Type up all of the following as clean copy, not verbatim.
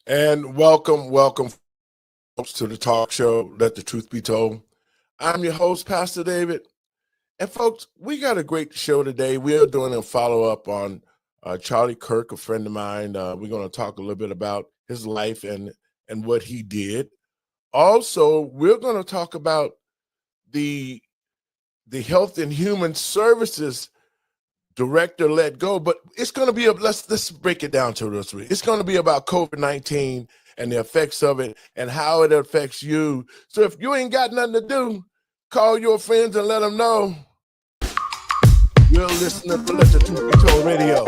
And welcome folks to the talk show, Let the Truth Be Told. I'm your host, Pastor David. And folks, we got a great show today. We are doing a follow-up on Charlie Kirk, a friend of mine. We're going to talk a little bit about his life and what he did. Also, we're going to talk about the Health and Human Services director let go, but it's going to be let's break it down to this week. It's going to be about COVID-19 and the effects of it and how it affects you. So if you ain't got nothing to do, call your friends and let them know. You're listening to Let the Truth Be Told Radio.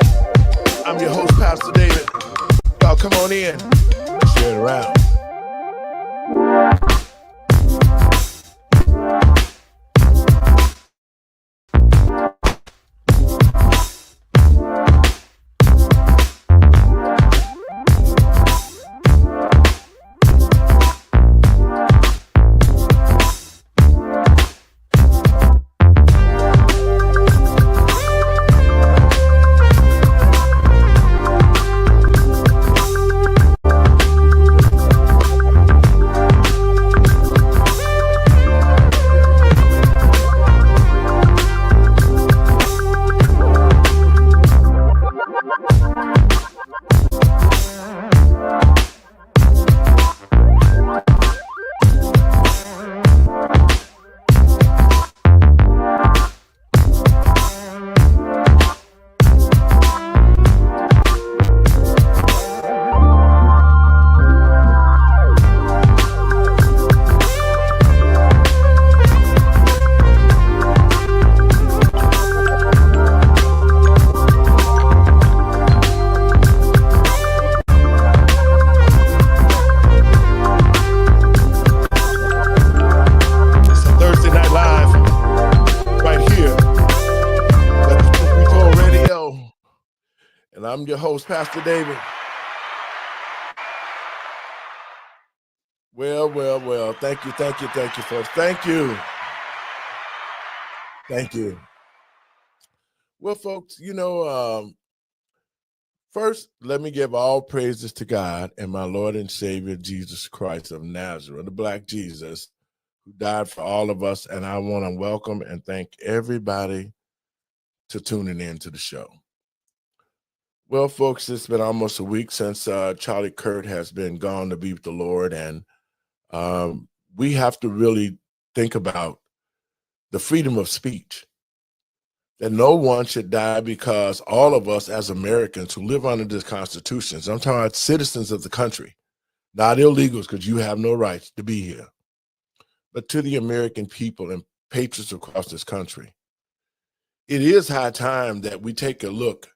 I'm your host, Pastor David. Y'all come on in, share it around. I'm your host, Pastor David. Well. Thank you, folks. Thank you. Well, folks, first, let me give all praises to God and my Lord and Savior, Jesus Christ of Nazareth, the Black Jesus, who died for all of us. And I want to welcome and thank everybody to tuning in to the show. Well, folks, it's been almost a week since Charlie Kirk has been gone to be with the Lord, and we have to really think about the freedom of speech, that no one should die because all of us as Americans who live under this Constitution, so I'm talking about citizens of the country, not illegals because you have no rights to be here, but to the American people and patriots across this country. It is high time that we take a look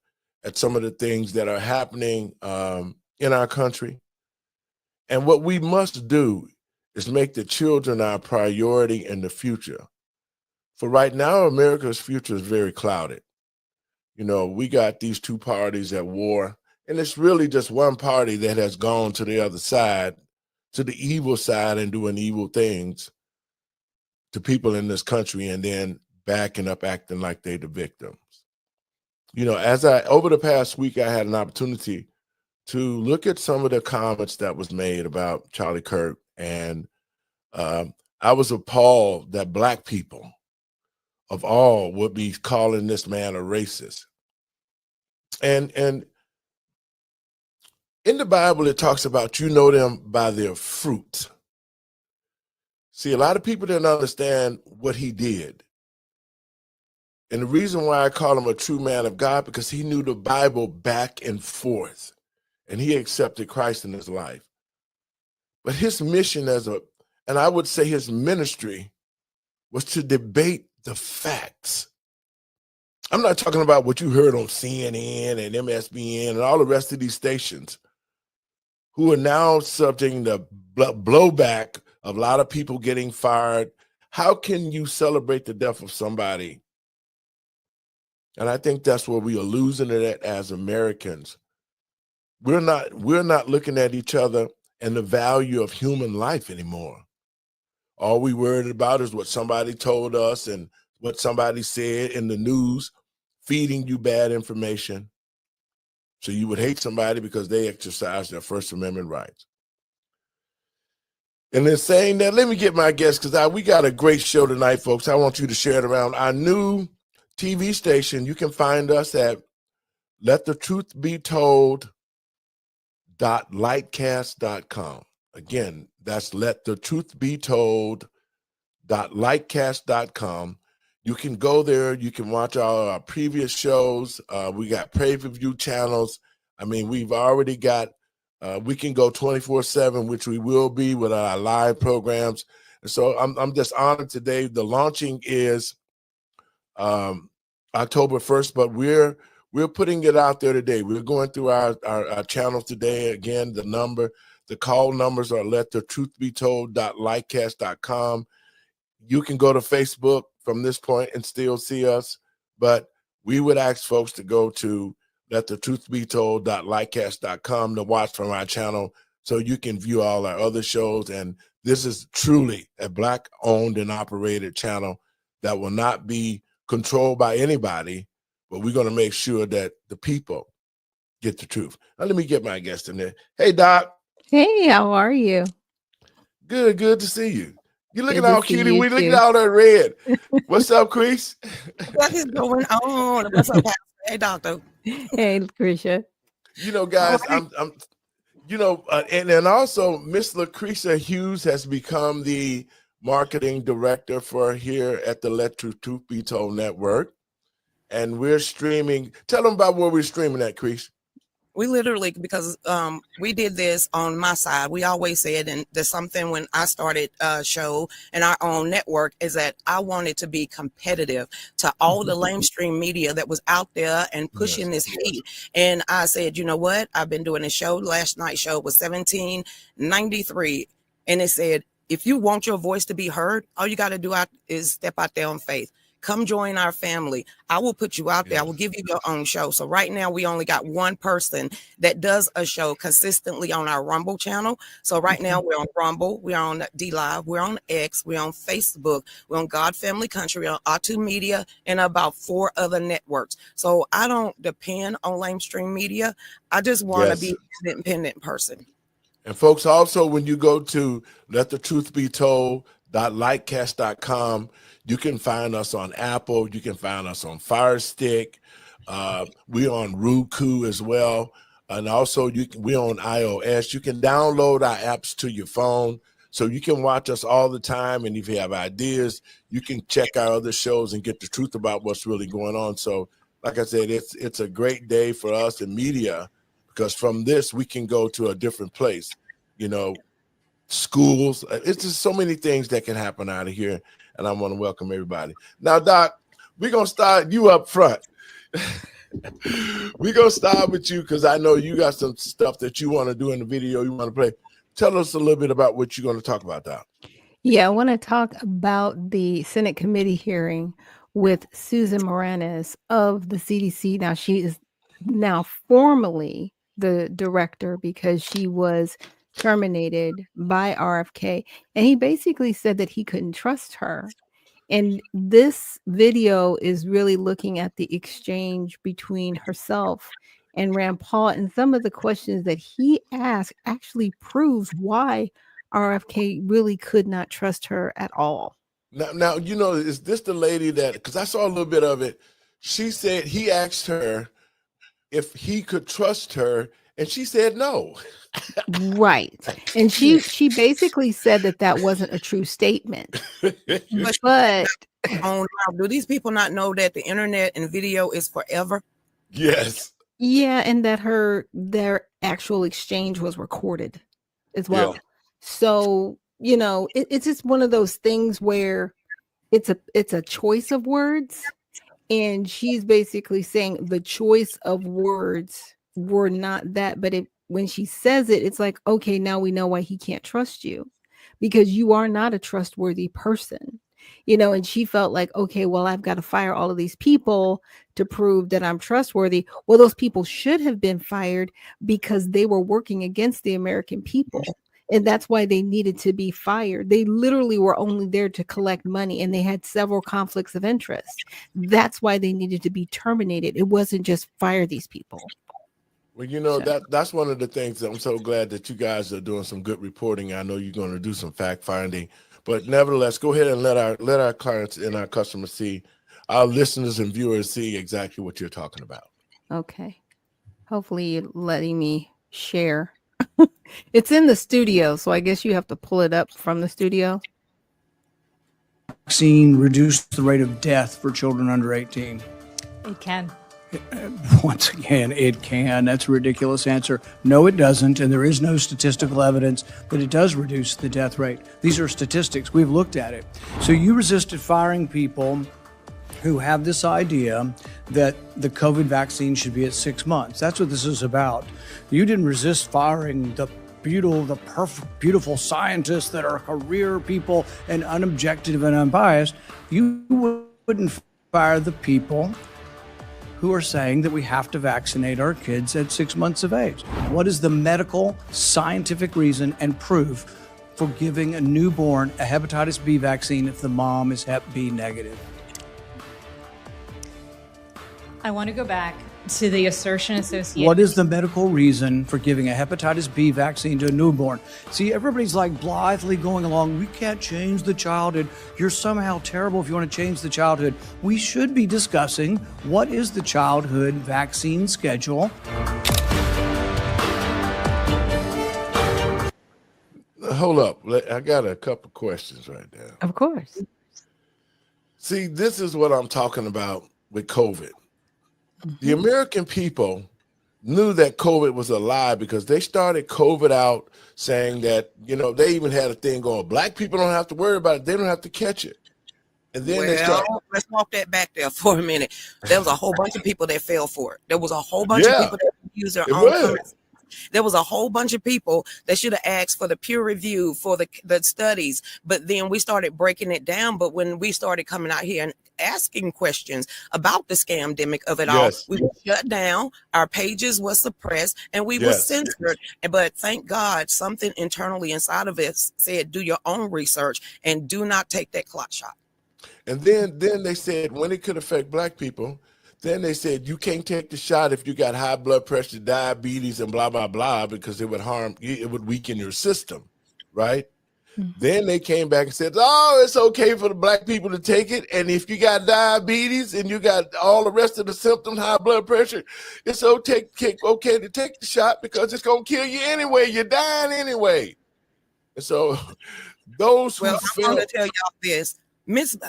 at some of the things that are happening in our country. And what we must do is make the children our priority in the future. For right now, America's future is very clouded. We got these two parties at war, and it's really just one party that has gone to the other side, to the evil side, and doing evil things to people in this country and then backing up, acting like they're the victims. Over the past week, I had an opportunity to look at some of the comments that was made about Charlie Kirk, and I was appalled that Black people of all would be calling this man a racist. And in the Bible, it talks about you know them by their fruit. See, a lot of people didn't understand what he did. And the reason why I call him a true man of God, because he knew the Bible back and forth, and he accepted Christ in his life. But his mission and I would say his ministry, was to debate the facts. I'm not talking about what you heard on CNN and MSBN and all the rest of these stations who are now subjecting the blowback of a lot of people getting fired. How can you celebrate the death of somebody? And I think that's where we are losing it as Americans. We're not looking at each other and the value of human life anymore. All we worried about is what somebody told us and what somebody said in the news, feeding you bad information. So you would hate somebody because they exercise their First Amendment rights. And then saying that, let me get my guest, because we got a great show tonight, folks. I want you to share it around. Our new TV station, you can find us at letthetruthbetold.lightcast.com. Again, that's letthetruthbetold.lightcast.com. You can go there. You can watch all our previous shows. We got pay-per-view channels. I mean, we've already got, we can go 24/7, which we will be with our live programs. And so I'm just honored today. The launching is October 1st, but we're putting it out there today. We're going through our channels today. Again, the call numbers are letthetruthbetold.lightcast.com. You can go to Facebook from this point and still see us, but we would ask folks to go to letthetruthbetold.lightcast.com to watch from our channel so you can view all our other shows. And this is truly a Black-owned and operated channel that will not be controlled by anybody, but we're going to make sure that the people get the truth. Now, let me get my guest in there. Hey, Doc. Hey, how are you? Good to see you. You're looking Good to all see cutie. you We looking too. all that red. What's up, Chris? What is going on? What's up, Pastor? Hey, doctor. Hey, Lucretia. You know, guys, I'm you know, and also Miss Lucretia Hughes has become the marketing director for here at the Let Truth Be Told Network. And we're streaming. Tell them about where we're streaming at, Chris. We literally, because we did this on my side. We always said, and there's something when I started a show and our own network, is that I wanted to be competitive to all the lamestream media that was out there and pushing this hate. And I said, you know what? I've been doing a show. Last night's show was 1793. And it said, if you want your voice to be heard, all you got to do is step out there on faith. Come join our family. I will put you out there. I will give you your own show. So right now we only got one person that does a show consistently on our Rumble channel. So right now we're on Rumble, we're on D-Live, we're on X, we're on Facebook, we're on God Family Country, we're on R2 Media, and about 4 other networks. So I don't depend on lamestream media. I just want to be an independent person. And folks, also when you go to letthetruthbetold.lightcast.com, you can find us on Apple. You can find us on Fire Stick. We're on Roku as well. And also we're on iOS. You can download our apps to your phone so you can watch us all the time. And if you have ideas, you can check our other shows and get the truth about what's really going on. So like I said, it's a great day for us in media, because from this, we can go to a different place, you know, schools. It's just so many things that can happen out of here. And I want to welcome everybody. Now, Doc, we're going to start you up front. We're going to start with you because I know you got some stuff that you want to do in the video you want to play. Tell us a little bit about what you're going to talk about, Doc. Yeah, I want to talk about the Senate committee hearing with Susan Moranis of the CDC. Now, she is now formally the director because she was terminated by RFK. And he basically said that he couldn't trust her. And this video is really looking at the exchange between herself and Rand Paul. And some of the questions that he asked actually proves why RFK really could not trust her at all. Now, you know, is this the lady that, because I saw a little bit of it, she said he asked her if he could trust her, and she said no. Right. And she basically said that wasn't a true statement. But do these people not know that the internet and video is forever? Yes. Yeah, and that their actual exchange was recorded as well. Yeah. So, you know, it's just one of those things where it's a choice of words. And she's basically saying the choice of words were not that, but when she says it, it's like, okay, now we know why he can't trust you, because you are not a trustworthy person, you know. And she felt like, okay, well, I've got to fire all of these people to prove that I'm trustworthy. Well, those people should have been fired because they were working against the American people. And that's why they needed to be fired. They literally were only there to collect money, and they had several conflicts of interest. That's why they needed to be terminated. It wasn't just fire these people. Well, you know, So, that's one of the things that I'm so glad that you guys are doing some good reporting. I know you're going to do some fact finding, but nevertheless, go ahead and let our clients and our customers see, our listeners and viewers see exactly what you're talking about. okay. Hopefully you're letting me share. It's in the studio, so I guess you have to pull it up from the studio. Vaccine reduce the rate of death for children under 18? It can. Once again, it can. That's a ridiculous answer. No, it doesn't. And there is no statistical evidence that it does reduce the death rate. These are statistics. We've looked at it. So you resisted firing people who have this idea that the COVID vaccine should be at 6 months. That's what this is about. You didn't resist firing the beautiful scientists that are career people and unobjective and unbiased. You wouldn't fire the people who are saying that we have to vaccinate our kids at 6 months of age. What is the medical, scientific reason and proof for giving a newborn a hepatitis B vaccine if the mom is Hep B negative? I want to go back to the assertion associated. What is the medical reason for giving a hepatitis B vaccine to a newborn? See, everybody's like blithely going along. We can't change the childhood. You're somehow terrible if you want to change the childhood. We should be discussing what is the childhood vaccine schedule. Hold up. I got a couple questions right there. Of course. See, this is what I'm talking about with COVID. The American people knew that COVID was a lie because they started COVID out saying that, you know, they even had a thing going, black people don't have to worry about it. They don't have to catch it. And then let's walk that back there for a minute. There was a whole bunch of people that fell for it. There was a whole bunch of people that used their own currency. There was a whole bunch of people that should have asked for the peer review for the studies, but then we started breaking it down. But when we started coming out here and asking questions about the scamdemic of it all, we were shut down, our pages were suppressed, and we were censored. But thank God something internally inside of us said, do your own research and do not take that clot shot. And then they said when it could affect black people, then they said you can't take the shot if you got high blood pressure, diabetes, and blah, blah, blah, because it would harm, it would weaken your system, right? Then they came back and said, oh, it's okay for the black people to take it. And if you got diabetes and you got all the rest of the symptoms, high blood pressure, it's okay to take the shot because it's going to kill you anyway. You're dying anyway. And so those who I'm going to tell y'all this.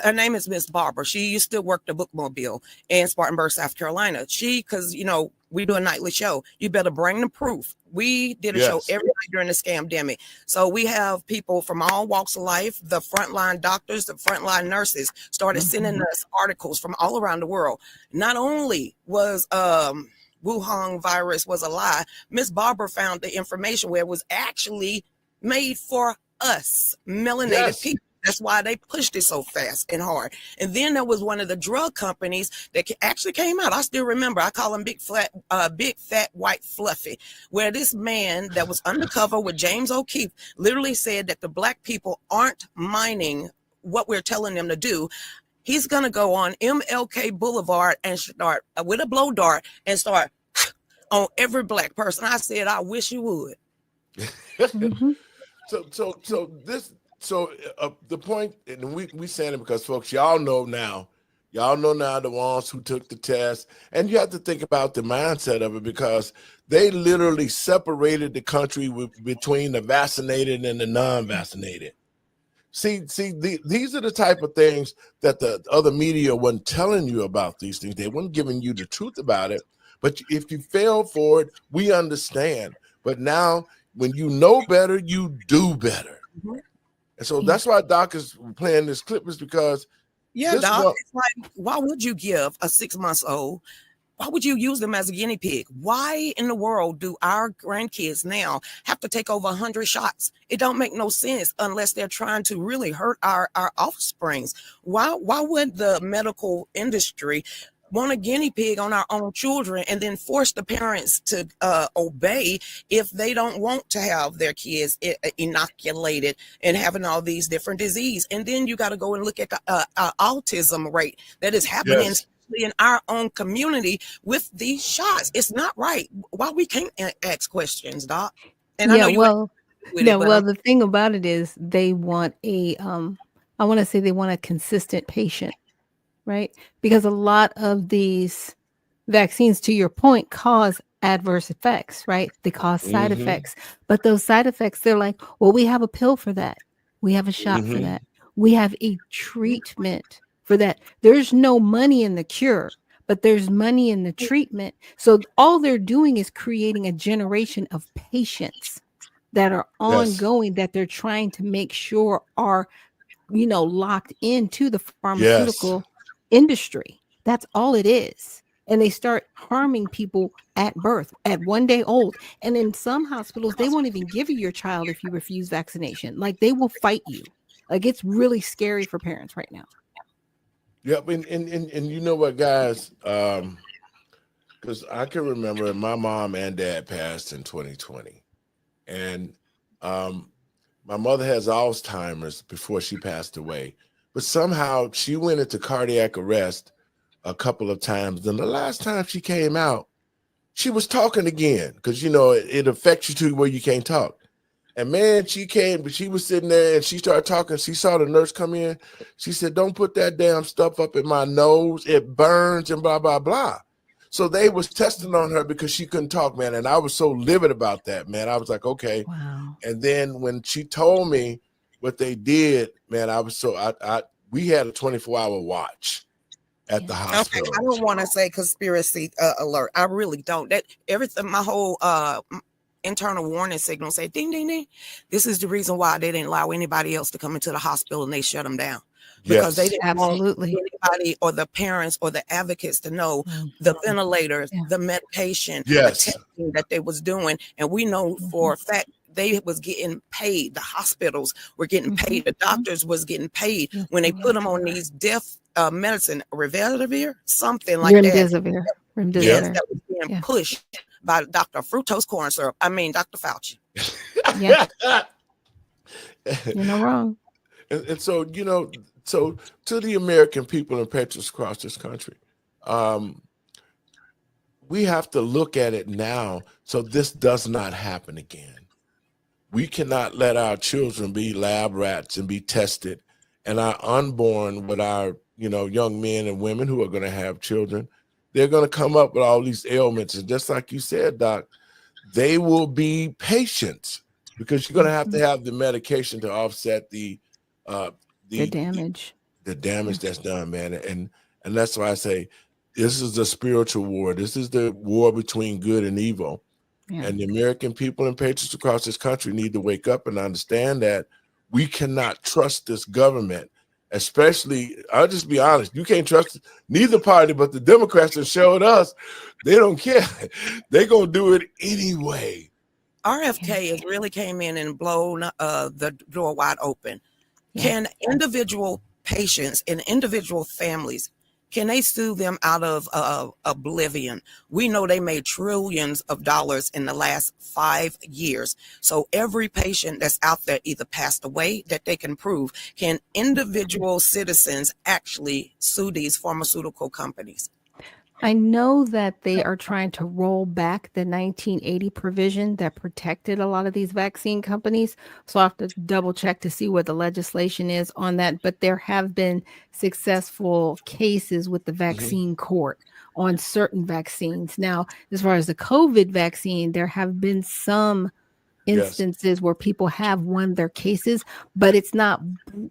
Her name is Miss Barbara. She used to work the bookmobile in Spartanburg, South Carolina. Because, you know, we do a nightly show. You better bring the proof. We did a show every night during the scamdemic. So we have people from all walks of life, the frontline doctors, the frontline nurses started sending us articles from all around the world. Not only was Wuhan virus was a lie, Miss Barbara found the information where it was actually made for us, melanated people. That's why they pushed it so fast and hard. And then there was one of the drug companies that actually came out. I still remember. I call him Big Fat White Fluffy, where this man that was undercover with James O'Keefe literally said that the black people aren't mining what we're telling them to do. He's going to go on MLK Boulevard and start with a blow dart and start on every black person. I said, I wish you would. So the point, and we saying it because folks, y'all know now the ones who took the test, and you have to think about the mindset of it because they literally separated the country between the vaccinated and the non-vaccinated. These are the type of things that the other media wasn't telling you about these things. They weren't giving you the truth about it. But if you fail for it, we understand. But now when you know better, you do better. And so that's why Doc is playing this clip is because Doc, it's like, why would you give a 6 months old? Why would you use them as a guinea pig? Why in the world do our grandkids now have to take over 100 shots? It don't make no sense unless they're trying to really hurt our offsprings. Why would the medical industry want a guinea pig on our own children and then force the parents to obey if they don't want to have their kids inoculated and having all these different diseases? And then you got to go and look at the autism rate that is happening in especially in our own community with these shots. It's not right. Why we can't ask questions, Doc? And I know you well, with it, but well, the thing about it is they want I want to say they want a consistent patient, right? Because a lot of these vaccines, to your point, cause adverse effects, right? They cause side effects. But those side effects, they're like, well, we have a pill for that. We have a shot for that. We have a treatment for that. There's no money in the cure, but there's money in the treatment. So all they're doing is creating a generation of patients that are ongoing, that they're trying to make sure are, locked into the pharmaceutical industry. That's all it is. And they start harming people at birth, at 1 day old. And in some hospitals, they won't even give you your child if you refuse vaccination. Like, they will fight you. Like, it's really scary for parents right now. Yep. And you know what, guys? Because I can remember my mom and dad passed in 2020. And my mother has Alzheimer's before she passed away. But somehow she went into cardiac arrest a couple of times. And the last time she came out, she was talking again, because, it affects you to where you can't talk. And man, she came, but she was sitting there and she started talking. She saw the nurse come in. She said, "Don't put that damn stuff up in my nose. It burns," and blah, blah, blah. So they was testing on her because she couldn't talk, man. And I was so livid about that, man. I was like, okay. Wow. And then when she told me what they did, man, I was so, we had a 24-hour watch at the hospital. Okay, I don't want to say conspiracy alert. I really don't. That everything, my whole internal warning signal say ding, ding, ding. This is the reason why they didn't allow anybody else to come into the hospital, and they shut them down. Because they didn't want anybody or the parents or the advocates to know the ventilators, the medication, the testing that they was doing. And we know for a fact they was getting paid. The hospitals were getting paid. The doctors was getting paid when they put them on these death medicine, Remdesivir, something like Remdesivir. Yes, that was being pushed by Dr. Fructose corn syrup. I mean, Dr. Fauci. Yeah. You're not wrong. And so, so to the American people and patriots across this country, we have to look at it now so this does not happen again. We cannot let our children be lab rats and be tested, and our unborn, with our young men and women who are going to have children, they're going to come up with all these ailments. And just like you said, Doc, they will be patients, because you're going to have the medication to offset the damage that's done, man. And that's why I say this is the spiritual war. This is the war between good and evil. And the American people and patriots across this country need to wake up and understand that we cannot trust this government. Especially, I'll just be honest, you can't trust neither party, but the Democrats have showed us they don't care. They're going to do it anyway. RFK has really came in and blown the door wide open. Can individual patients and individual families, can they sue them out of oblivion? We know they made trillions of dollars in the last 5 years. So every patient that's out there either passed away that they can prove. Can individual citizens actually sue these pharmaceutical companies? I know that they are trying to roll back the 1980 provision that protected a lot of these vaccine companies. So I have to double check to see what the legislation is on that. But there have been successful cases with the vaccine court on certain vaccines. Now, as far as the COVID vaccine, there have been some instances where people have won their cases, but it's not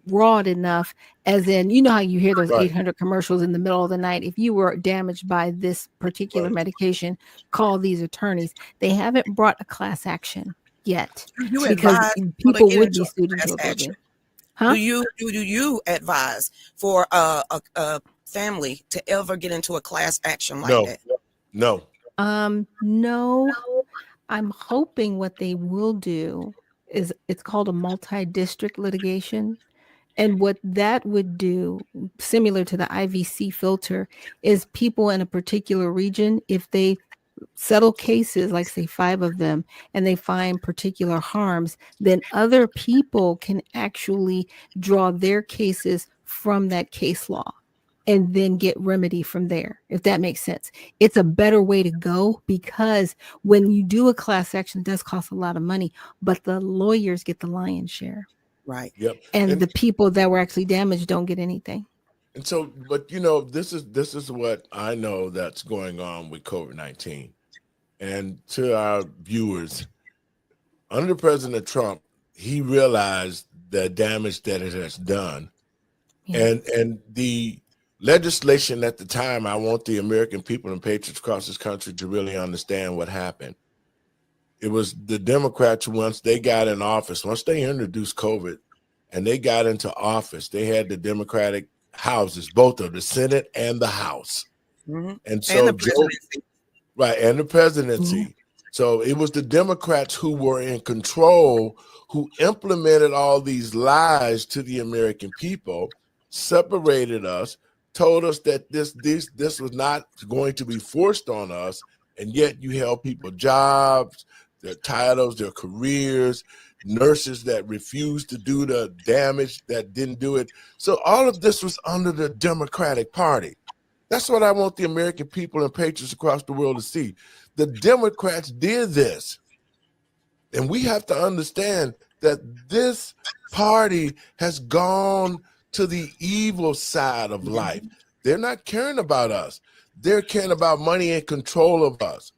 broad enough, as in, how you hear those 800 commercials in the middle of the night. If you were damaged by this particular medication, call these attorneys. They haven't brought a class action yet, because people would be sued into oblivion. Do you advise for a family to ever get into a class action like that? No. No. I'm hoping what they will do is, it's called a multi-district litigation. And what that would do, similar to the IVC filter, is people in a particular region, if they settle cases, like say 5 of them, and they find particular harms, then other people can actually draw their cases from that case law. and then get remedy from there, if that makes sense. It's a better way to go, because when you do a class action, it does cost a lot of money, but the lawyers get the lion's share. Right. Yep. And the people that were actually damaged don't get anything. And so, but this is what I know that's going on with COVID-19. And to our viewers, under President Trump, he realized the damage that it has done. Yeah. And the legislation at the time, I want the American people and patriots across this country to really understand what happened. It was the Democrats, once they got in office, once they introduced COVID and they got into office, they had the Democratic houses, both of the Senate and the House. Mm-hmm. And so and the presidency. And the presidency. Mm-hmm. So it was the Democrats who were in control, who implemented all these lies to the American people, separated us, told us that this was not going to be forced on us, and yet you held people jobs, their titles, their careers, nurses that refused to do the damage, that didn't do it. So all of this was under the Democratic Party. That's what I want the American people and patriots across the world to see. The Democrats did this. And we have to understand that this party has gone to the evil side of life. They're not caring about us. They're caring about money and control of us.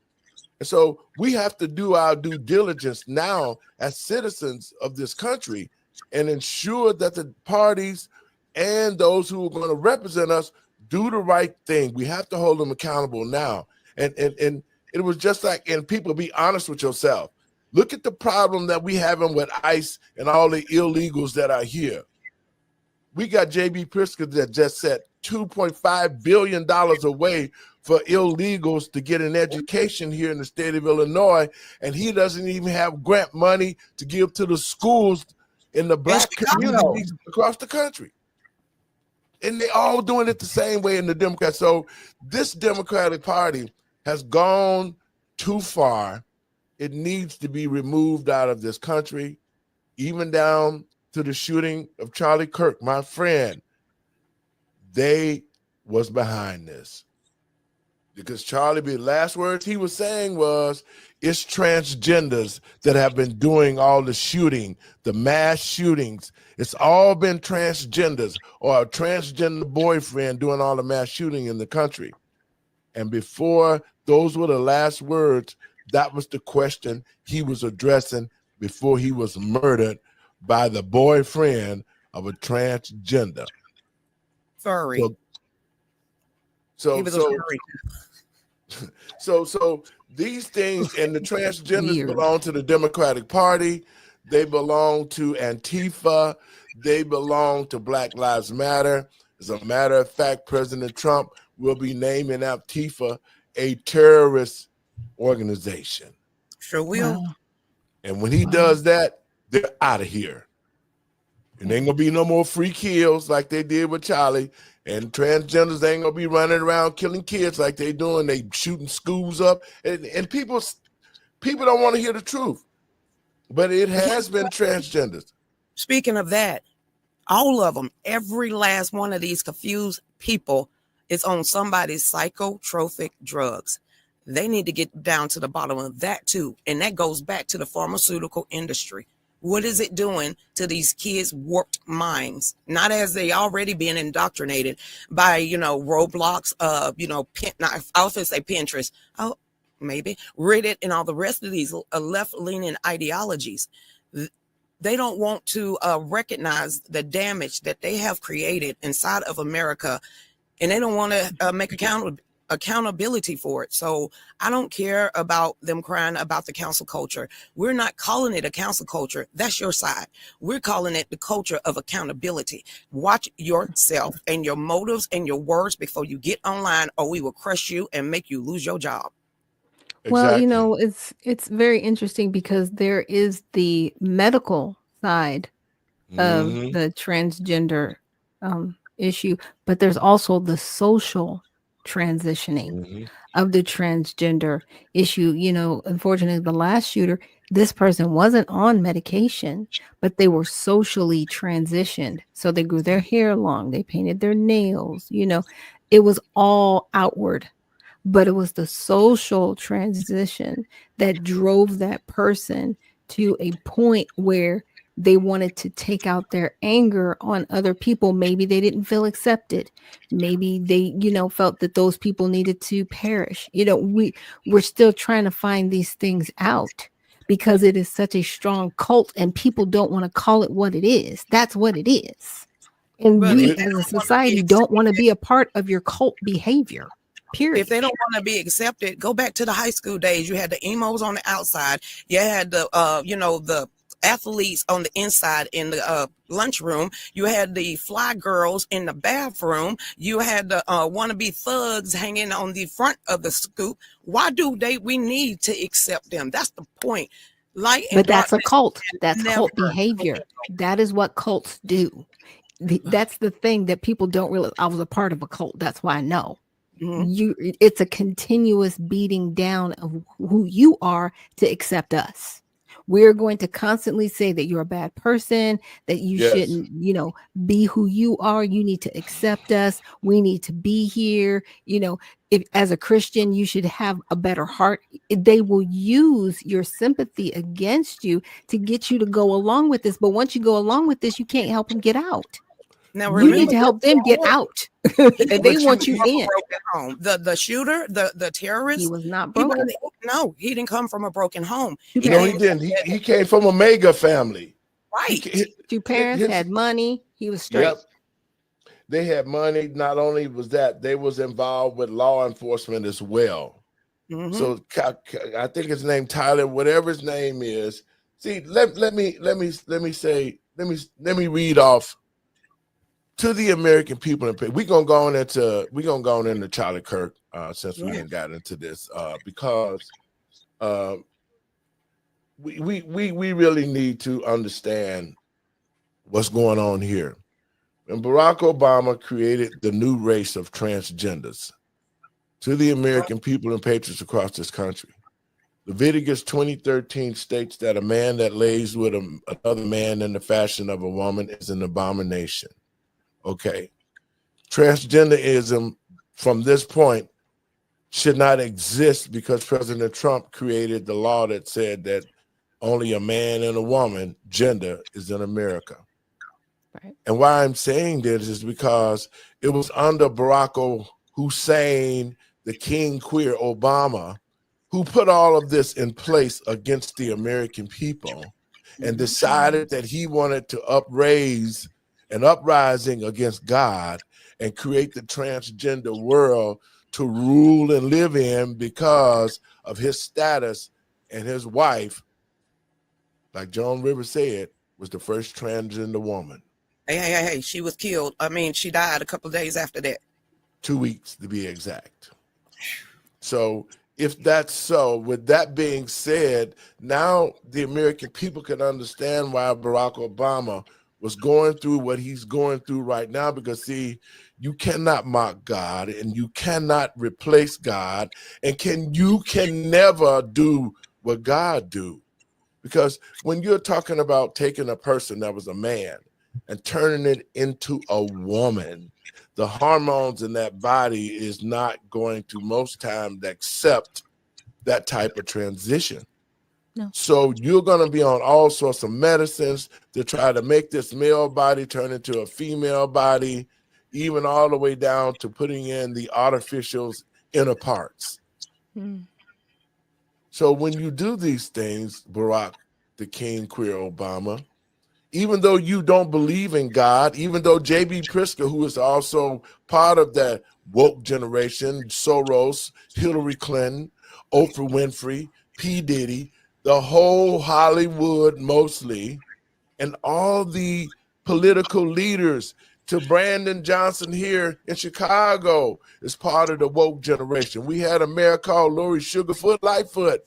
And so we have to do our due diligence now as citizens of this country and ensure that the parties and those who are going to represent us do the right thing. We have to hold them accountable now. And it was just like, and people, be honest with yourself. Look at the problem that we having with ICE and all the illegals that are here. We got J.B. Pritzker that just set $2.5 billion away for illegals to get an education here in the state of Illinois, and he doesn't even have grant money to give to the schools in the Black communities across the country. And they all doing it the same way in the Democrats. So this Democratic Party has gone too far. It needs to be removed out of this country, even down to the shooting of Charlie Kirk, my friend. They was behind this. Because Charlie, the last words he was saying was, it's transgenders that have been doing all the shooting, the mass shootings. It's all been transgenders or a transgender boyfriend doing all the mass shooting in the country. And before those were the last words, that was the question he was addressing before he was murdered by the boyfriend of a transgender. Furry. So these things, and the transgenders belong to the Democratic Party. They belong to Antifa. They belong to Black Lives Matter. As a matter of fact, President Trump will be naming Antifa a terrorist organization. Sure will. Wow. And when he does that, they're out of here. And ain't gonna be no more free kills like they did with Charlie. And transgenders ain't gonna be running around killing kids like they doing. They shooting schools up. And people don't want to hear the truth. But it has been transgenders. Speaking of that, all of them, every last one of these confused people is on somebody's psychotropic drugs. They need to get down to the bottom of that too. And that goes back to the pharmaceutical industry. What is it doing to these kids' warped minds? Not as they already being indoctrinated by, Roblox, I often say Pinterest, maybe Reddit, and all the rest of these left-leaning ideologies. They don't want to recognize the damage that they have created inside of America, and they don't want to make accountability for it. So I don't care about them crying about the council culture. We're not calling it a council culture. That's your side. We're calling it the culture of accountability. Watch yourself and your motives and your words before you get online, or we will crush you and make you lose your job. Well, it's very interesting because there is the medical side of the transgender issue, but there's also the social transitioning of the transgender issue. You know, unfortunately, the last shooter, this person wasn't on medication, but they were socially transitioned. So they grew their hair long, they painted their nails, you know, it was all outward. But it was the social transition that drove that person to a point where they wanted to take out their anger on other people. Maybe they didn't feel accepted. Maybe they, you know, felt that those people needed to perish. You know, we're still trying to find these things out because it is such a strong cult and people don't want to call it what it is. That's what it is. And But we if they as a don't wanna be society don't want to be a part of your cult behavior. Period. If they don't want to be accepted, go back to the high school days. You had the emos on the outside. You had the, you know, the athletes on the inside in the lunchroom. You had the fly girls in the bathroom. You had the wannabe thugs hanging on the front of the scoop. Why do we need to accept them? That's the point. Light and But that's a darkness cult. can That's never cult behavior. That is what cults do. That's the thing that people don't realize. I was a part of a cult. That's why I know. It's a continuous beating down of who you are to accept us. We're going to constantly say that you're a bad person, that you shouldn't, you know, be who you are. You need to accept us. We need to be here. You know, if as a Christian, you should have a better heart. They will use your sympathy against you to get you to go along with this. But once you go along with this, you can't help them get out. Now, You need remember, to help them get out. They want you in. home. The shooter, the terrorist, He was not broken. He didn't come from a broken home. No, he didn't. He came from a mega family. Right. Two parents had money. He was straight. Yep. They had money. Not only was that, they was involved with law enforcement as well. So I think his name Tyler, whatever his name is. See, let me read off to the American people. We're gonna go into Charlie Kirk since we didn't got into this because we really need to understand what's going on here. When Barack Obama created the new race of transgenders to the American people and patriots across this country, Leviticus 20:13 states that a man that lays with another man in the fashion of a woman is an abomination. Okay. Transgenderism from this point should not exist because President Trump created the law that said that only a man and a woman gender is in America. Right. And why I'm saying this is because it was under Barack Hussein, the King Queer Obama, who put all of this in place against the American people and decided that he wanted to upraise an uprising against God and create the transgender world to rule and live in because of his status, and his wife, like Joan Rivers said, was the first transgender woman. Hey, she was killed. I mean, she died a couple of days after that. 2 weeks to be exact. So if that's so, with that being said, now the American people can understand why Barack Obama was going through what he's going through right now, because see, you cannot mock God and you cannot replace God, and you can never do what God do. Because when you're talking about taking a person that was a man and turning it into a woman, the hormones in that body is not going to most times accept that type of transition. No. So you're going to be on all sorts of medicines to try to make this male body turn into a female body, even all the way down to putting in the artificial inner parts. So when you do these things, Barack, the King Queer Obama, even though you don't believe in God, even though J.B. Pritzker, who is also part of that woke generation, Soros, Hillary Clinton, Oprah Winfrey, P. Diddy, the whole Hollywood mostly, and all the political leaders, to Brandon Johnson here in Chicago, is part of the woke generation. We had a mayor called Lowery Sugarfoot Lightfoot,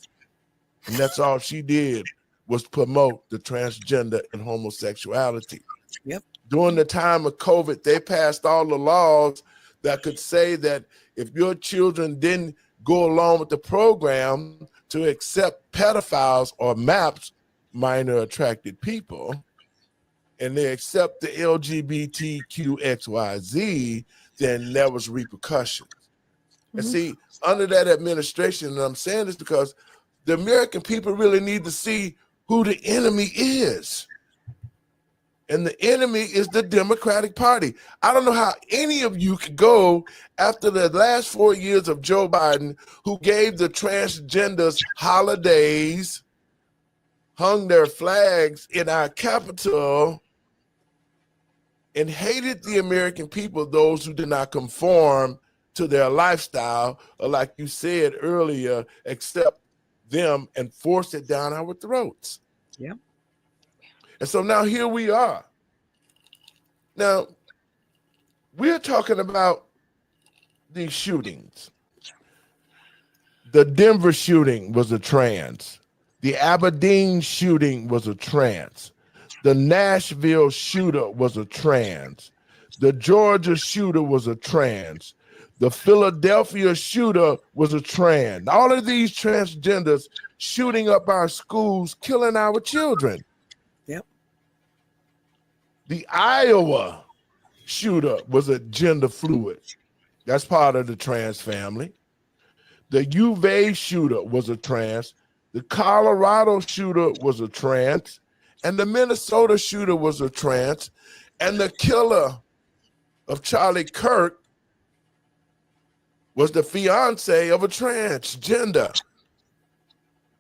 and that's all she did was promote the transgender and homosexuality. Yep. During the time of COVID, they passed all the laws that could say that if your children didn't go along with the program to accept pedophiles or MAPS, minor attracted people, and they accept the LGBTQXYZ, then there was repercussions. And see, under that administration, and I'm saying this because the American people really need to see who the enemy is. And the enemy is the Democratic Party. I don't know how any of you could go after the last 4 years of Joe Biden, who gave the transgenders holidays, hung their flags in our Capitol, and hated the American people, those who did not conform to their lifestyle, or like you said earlier, accept them and force it down our throats. Yeah. And so now here we are. Now, we're talking about these shootings. The Denver shooting was a trans. The Aberdeen shooting was a trans. The Nashville shooter was a trans. The Georgia shooter was a trans. The Philadelphia shooter was a trans. All of these transgenders shooting up our schools, killing our children. Yep. The Iowa shooter was a gender fluid. That's part of the trans family. The UVA shooter was a trans. The Colorado shooter was a trans. And the Minnesota shooter was a trans. And the killer of Charlie KIRK was the fiance of a transgender.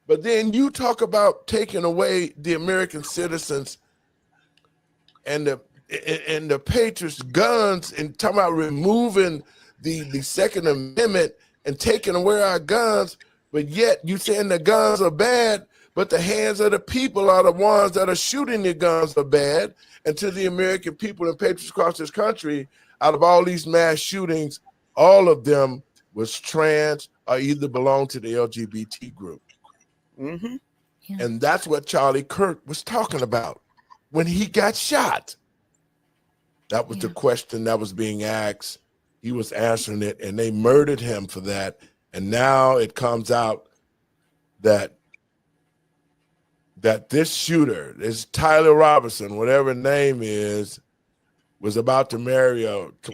But then you talk about taking away the American citizens and the patriots' guns, and talking about removing the Second Amendment and taking away our guns, but yet you saying the guns are bad, but the hands of the people are the ones that are shooting the guns are bad. And to the American people and patriots across this country, out of all these mass shootings, all of them was trans or either belong to the LGBT group. Mm-hmm. Yeah. And that's what Charlie KIRK was talking about when he got shot. That was the question that was being asked. He was answering it, and they murdered him for that. And now it comes out that this shooter, this Tyler Robinson, whatever his name is, was about to marry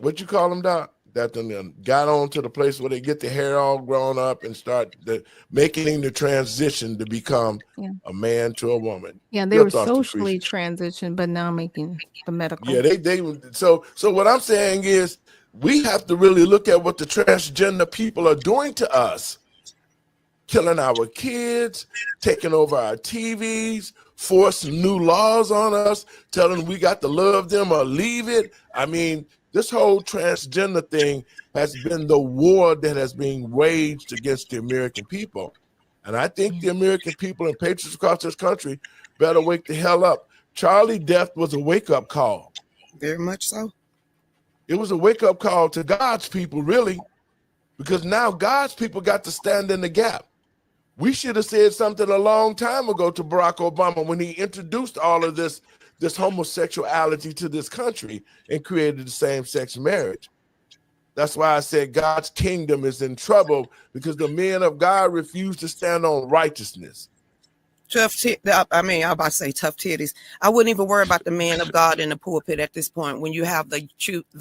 what you call him, Doc? That then got on to the place where they get the hair all grown up and start making the transition to become a man to a woman. Yeah, they were socially transitioned, but now making the medical. Yeah, so what I'm saying is we have to really look at what the transgender people are doing to us. Killing our kids, taking over our TVs, forcing new laws on us, telling them we got to love them or leave it. I mean, this whole transgender thing has been the war that has been waged against the American people. And I think the American people and patriots across this country better wake the hell up. Charlie death was a wake-up call. Very much so. It was a wake-up call to God's people, really, because now God's people got to stand in the gap. We should have said something a long time ago to Barack Obama when he introduced all of this homosexuality to this country and created the same-sex marriage. That's why I said God's kingdom is in trouble, because the men of God refuse to stand on righteousness. I'm about to say tough titties. I wouldn't even worry about the man of God in the pulpit at this point when you have the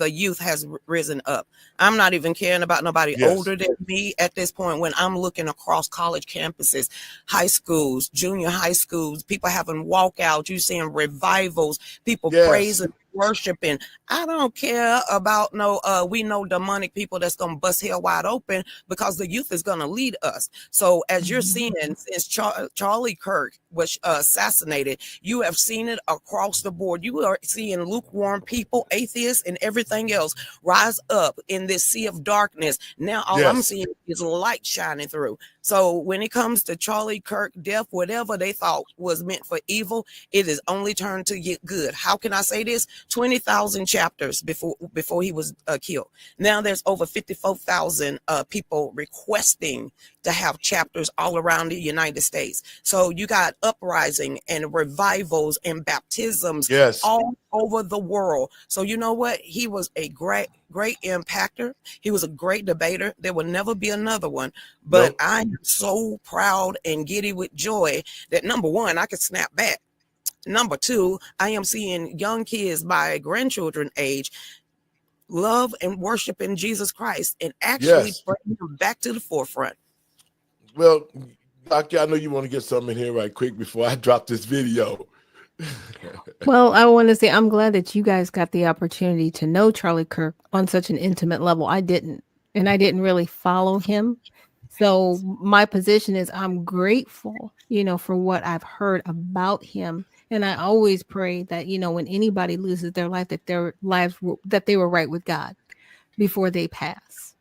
youth has risen up. I'm not even caring about nobody older than me at this point when I'm looking across college campuses, high schools, junior high schools, people having walkouts, you seeing revivals, people praising, worshiping. I don't care about we know demonic people that's gonna bust hell wide open, because the youth is gonna lead us. So as you're seeing, since Charlie KIRK was assassinated, you have seen it across the board. You are seeing lukewarm people, atheists, and everything else rise up in this sea of darkness. Now all I'm seeing is light shining through. So when it comes to Charlie KIRK death, whatever they thought was meant for evil, it is only turned to get good. How can I say this? 20,000 chapters before he was killed. Now there's over 54,000 people requesting to have chapters all around the United States. So you got uprising and revivals and baptisms Yes. all over the world. So you know what? He was a great impactor. He was a great debater. There will never be another one. But Nope. I'm so proud and giddy with joy that, number one, I could snap back. Number two, I am seeing young kids my grandchildren age love and worship in Jesus Christ and actually Yes. bring him back to the forefront. Well, Doctor, I know you want to get something in here right quick before I drop this video. Well, I want to say I'm glad that you guys got the opportunity to know Charlie Kirk on such an intimate level. I didn't, and I didn't really follow him. So my position is I'm grateful, for what I've heard about him. And I always pray that, when anybody loses their life, that their lives, that they were right with God before they pass.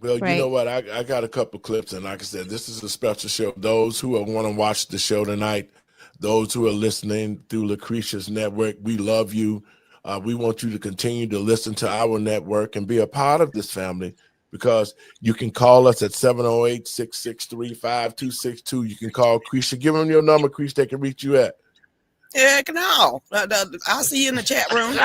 Well, Right. You know what? I got a couple clips, and like I said, this is a special show. Those who want to watch the show tonight, those who are listening through Lucretia's network, we love you. We want you to continue to listen to our network and be a part of this family, because you can call us at 708-663-5262. You can call Cretia. Give them your number, Cretia. They can reach you at. Heck no. I'll see you in the chat room.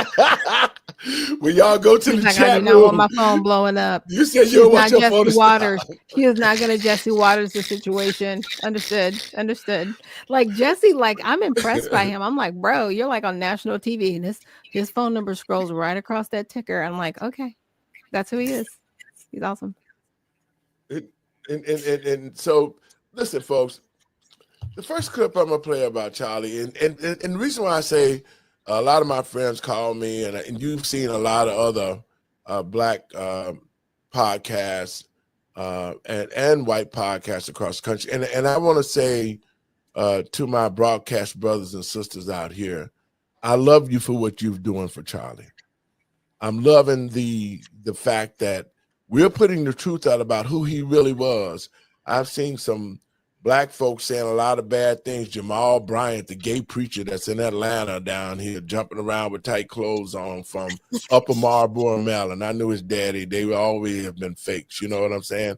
When y'all go to the I chat do not want room, my phone blowing up. you said you don't want your phone to Waters. stop. He is not going to Jesse Waters the situation. Understood. Like Jesse, like I'm impressed by him. I'm like, bro, you're like on national TV, and his phone number scrolls right across that ticker. I'm like, okay, that's who he is. He's awesome. And so, listen, folks. The first clip I'm gonna play about Charlie, and the reason why I say a lot of my friends call me, and you've seen a lot of other black podcasts and white podcasts across the country, and I want to say to my broadcast brothers and sisters out here, I love you for what you're doing for Charlie. I'm loving the fact that we're putting the truth out about who he really was. I've seen some black folks saying a lot of bad things. Jamal Bryant, the gay preacher that's in Atlanta down here, jumping around with tight clothes on from Upper Marlboro, Maryland. I knew his daddy. They always have been fakes. You know what I'm saying?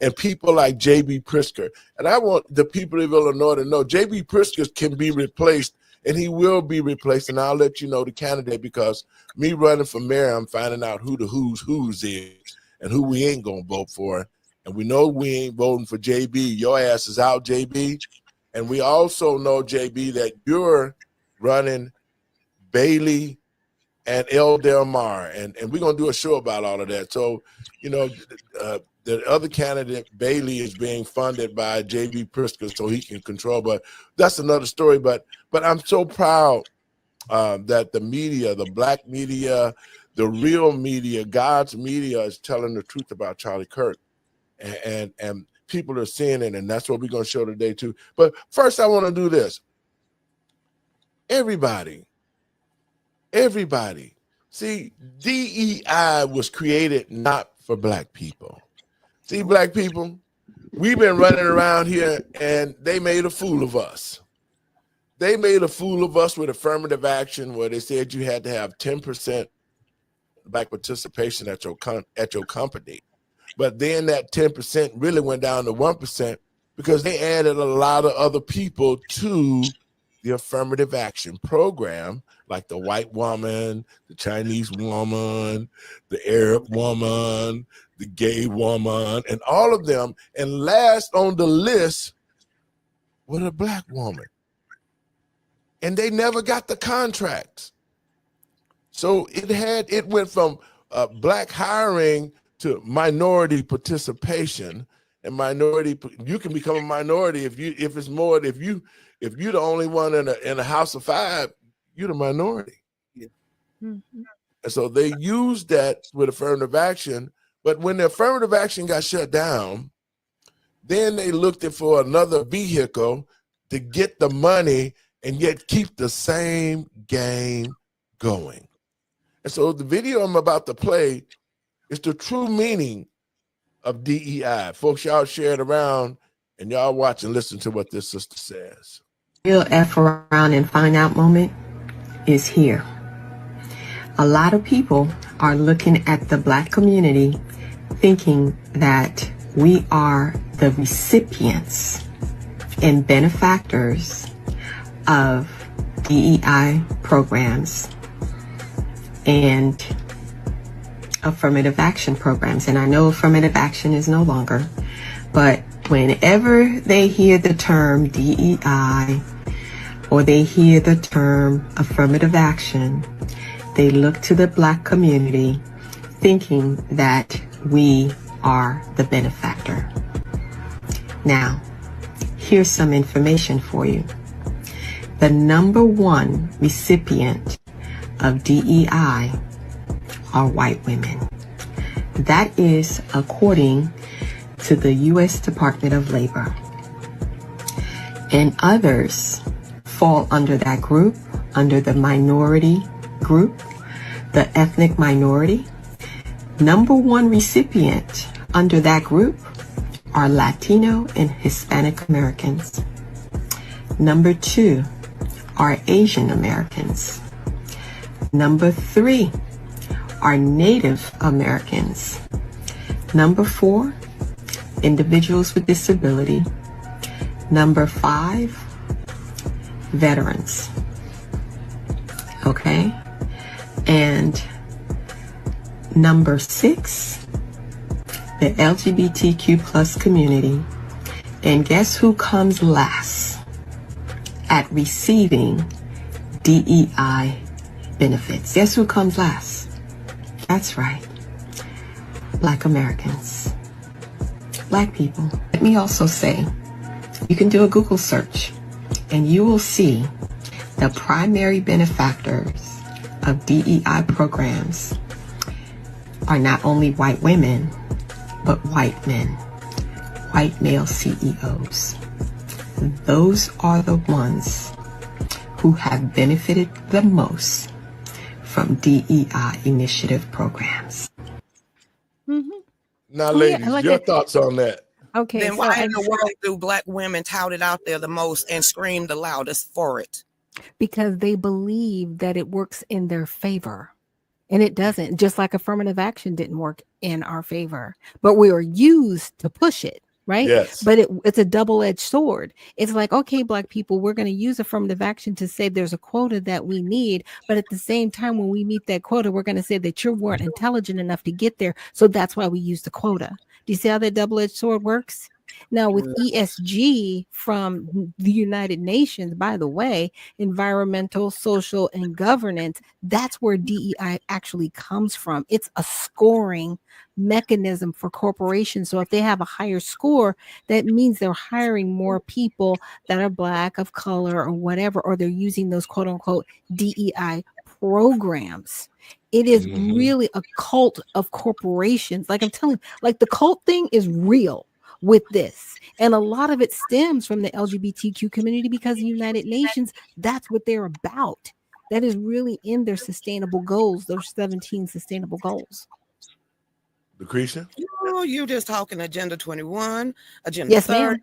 And people like J.B. Pritzker. And I want the people of Illinois to know J.B. Pritzker can be replaced, and he will be replaced. And I'll let you know the candidate, because me running for mayor, I'm finding out who the who's is and who we ain't going to vote for. And we know we ain't voting for JB. Your ass is out, JB. And we also know, JB, that you're running Bailey and El Del Mar. And we're going to do a show about all of that. So, the other candidate, Bailey, is being funded by JB Pritzker so he can control. But that's another story. But I'm so proud that the media, the black media, the real media, God's media, is telling the truth about Charlie Kirk. And people are seeing it, and that's what we're going to show today too. But first, I want to do this. Everybody. See, DEI was created not for black people. See, black people, we've been running around here, and they made a fool of us. They made a fool of us with affirmative action, where they said you had to have 10% black participation at your company. But then that 10% really went down to 1% because they added a lot of other people to the affirmative action program, like the white woman, the Chinese woman, the Arab woman, the gay woman, and all of them. And last on the list was a black woman. And they never got the contracts. So it went from black hiring to minority participation, and you can become a minority if you're the only one in a house of five, you're the minority. Mm-hmm. And so they used that with affirmative action, but when the affirmative action got shut down, then they looked for another vehicle to get the money and yet keep the same game going. And so the video I'm about to play is the true meaning of DEI. Folks, y'all share it around, and y'all watch and listen to what this sister says. Real F around and find out moment is here. A lot of people are looking at the black community thinking that we are the recipients and benefactors of DEI programs and affirmative action programs. And I know affirmative action is no longer, but whenever they hear the term DEI or they hear the term affirmative action, they look to the Black community thinking that we are the benefactor. Now, here's some information for you. The number one recipient of DEI are white women. That is according to the U.S. Department of Labor. And others fall under that group, under the minority group, the ethnic minority. Number one recipient under that group are Latino and Hispanic Americans. Number two are Asian Americans. Number three are Native Americans. Number four, individuals with disability. Number five, veterans. Okay? And number six, the LGBTQ plus community. And guess who comes last at receiving DEI benefits? Guess who comes last? That's right. Black Americans. Black people. Let me also say, you can do a Google search and you will see the primary benefactors of DEI programs are not only white women, but white men, white male CEOs. Those are the ones who have benefited the most from DEI initiative programs. Mm-hmm. Now, ladies, your thoughts on that? Okay. Then why in the world do Black women tout it out there the most and scream the loudest for it? Because they believe that it works in their favor. And it doesn't, just like affirmative action didn't work in our favor, but we were used to push it, right? Yes. But it's a double-edged sword. It's like, okay, Black people, we're going to use affirmative action to say there's a quota that we need. But at the same time, when we meet that quota, we're going to say that you weren't intelligent enough to get there. So that's why we use the quota. Do you see how that double-edged sword works? Now, with ESG from the United Nations, by the way, environmental, social, and governance, that's where DEI actually comes from. It's a scoring mechanism for corporations. So if they have a higher score, that means they're hiring more people that are Black, of color, or whatever, or they're using those quote unquote DEI programs. It is really a cult of corporations. Like I'm telling you, like the cult thing is real with this. And a lot of it stems from the LGBTQ community because the United Nations, that's what they're about. That is really in their sustainable goals, those 17 sustainable goals. Lucretia? Oh, you just talking Agenda 21, Agenda Yes, 30, ma'am.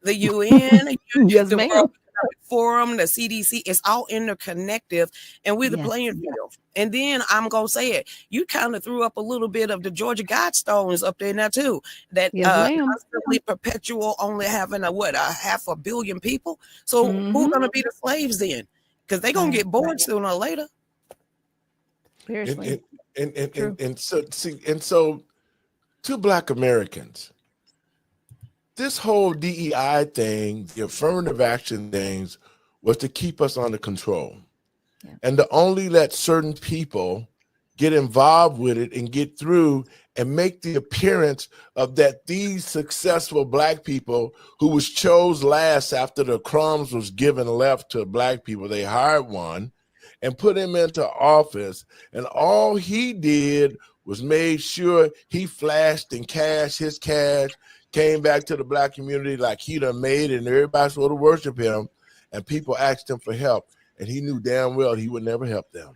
the UN, Yes, the ma'am. World Economic Forum, the CDC. It's all interconnected, and we're the playing field. And then I'm going to say it. You kind of threw up a little bit of the Georgia Guidestones up there now, too. That constantly perpetual only having a 500 million people. So who's going to be the slaves then? Because they're going to get bored sooner or later. Seriously. And so to Black Americans, this whole DEI thing, the affirmative action things, was to keep us under control. Yeah. And to only let certain people get involved with it and get through and make the appearance of that these successful Black people who was chose last after the crumbs was given left to Black people, they hired one and put him into office. And all he did was made sure he flashed and cashed his cash, came back to the Black community like he done made it, and everybody's supposed to worship him. And people asked him for help, and he knew damn well he would never help them.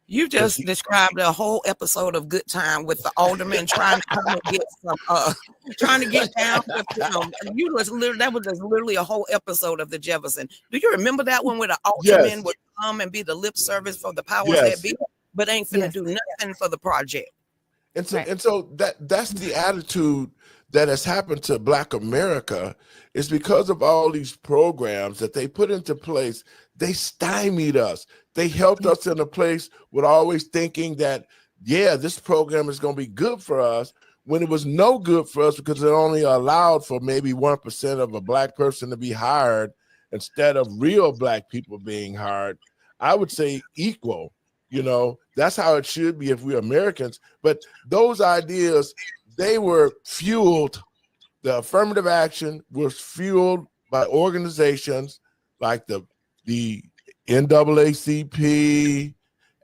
You just described a whole episode of Good Time with the alderman trying to come and get some, trying to get down with them. That was just literally a whole episode of the Jefferson. Do you remember that one where the alderman would come and be the lip service for the powers that be, but ain't finna do nothing for the project? And so, that's the attitude that has happened to Black America is because of all these programs that they put into place. They stymied us. They helped us in a place with always thinking that, yeah, this program is going to be good for us, when it was no good for us because it only allowed for maybe 1% of a Black person to be hired instead of real Black people being hired. I would say equal. That's how it should be if we're Americans. But those ideas, they were fueled. The affirmative action was fueled by organizations like the NAACP,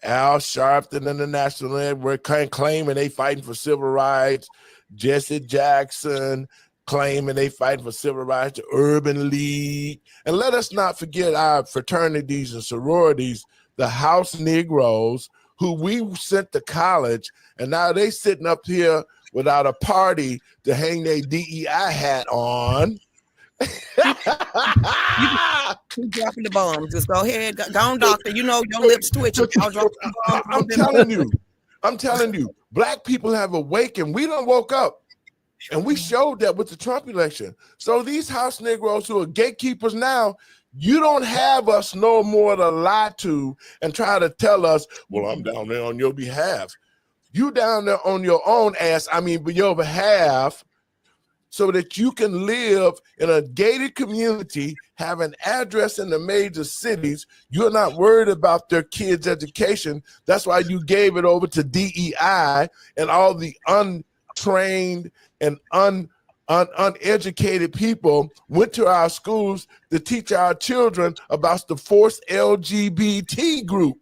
Al Sharpton and the National Network claiming they fighting for civil rights, Jesse Jackson claiming they fighting for civil rights, the Urban League. And let us not forget our fraternities and sororities, the House Negroes, who we sent to college, and now they sitting up here without a party to hang their DEI hat on. Keep dropping the bombs. Just go ahead. Go on, doctor. Your lips twitching. I'm telling you, Black people have awakened. We done woke up. And we showed that with the Trump election. So these House Negroes who are gatekeepers now, you don't have us no more to lie to and try to tell us, well, I'm down there on your behalf. You down there on your own ass, but your behalf, so that you can live in a gated community, have an address in the major cities. You're not worried about their kids' education. That's why you gave it over to DEI and all the untrained and uneducated people went to our schools to teach our children about the forced LGBT group.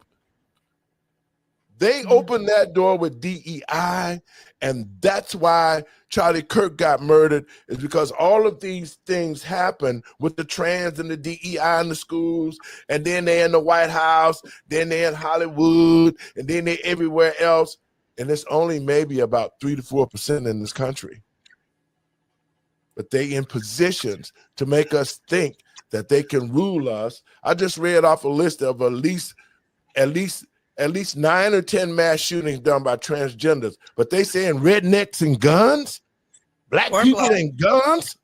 They opened that door with DEI, and that's why Charlie Kirk got murdered, is because all of these things happen with the trans and the DEI in the schools, and then they're in the White House, then they're in Hollywood, and then they're everywhere else. And it's only maybe about 3 to 4% in this country. But they in positions to make us think that they can rule us. I just read off a list of at least 9 or 10 mass shootings done by transgenders. But they saying rednecks and guns, Black people and guns.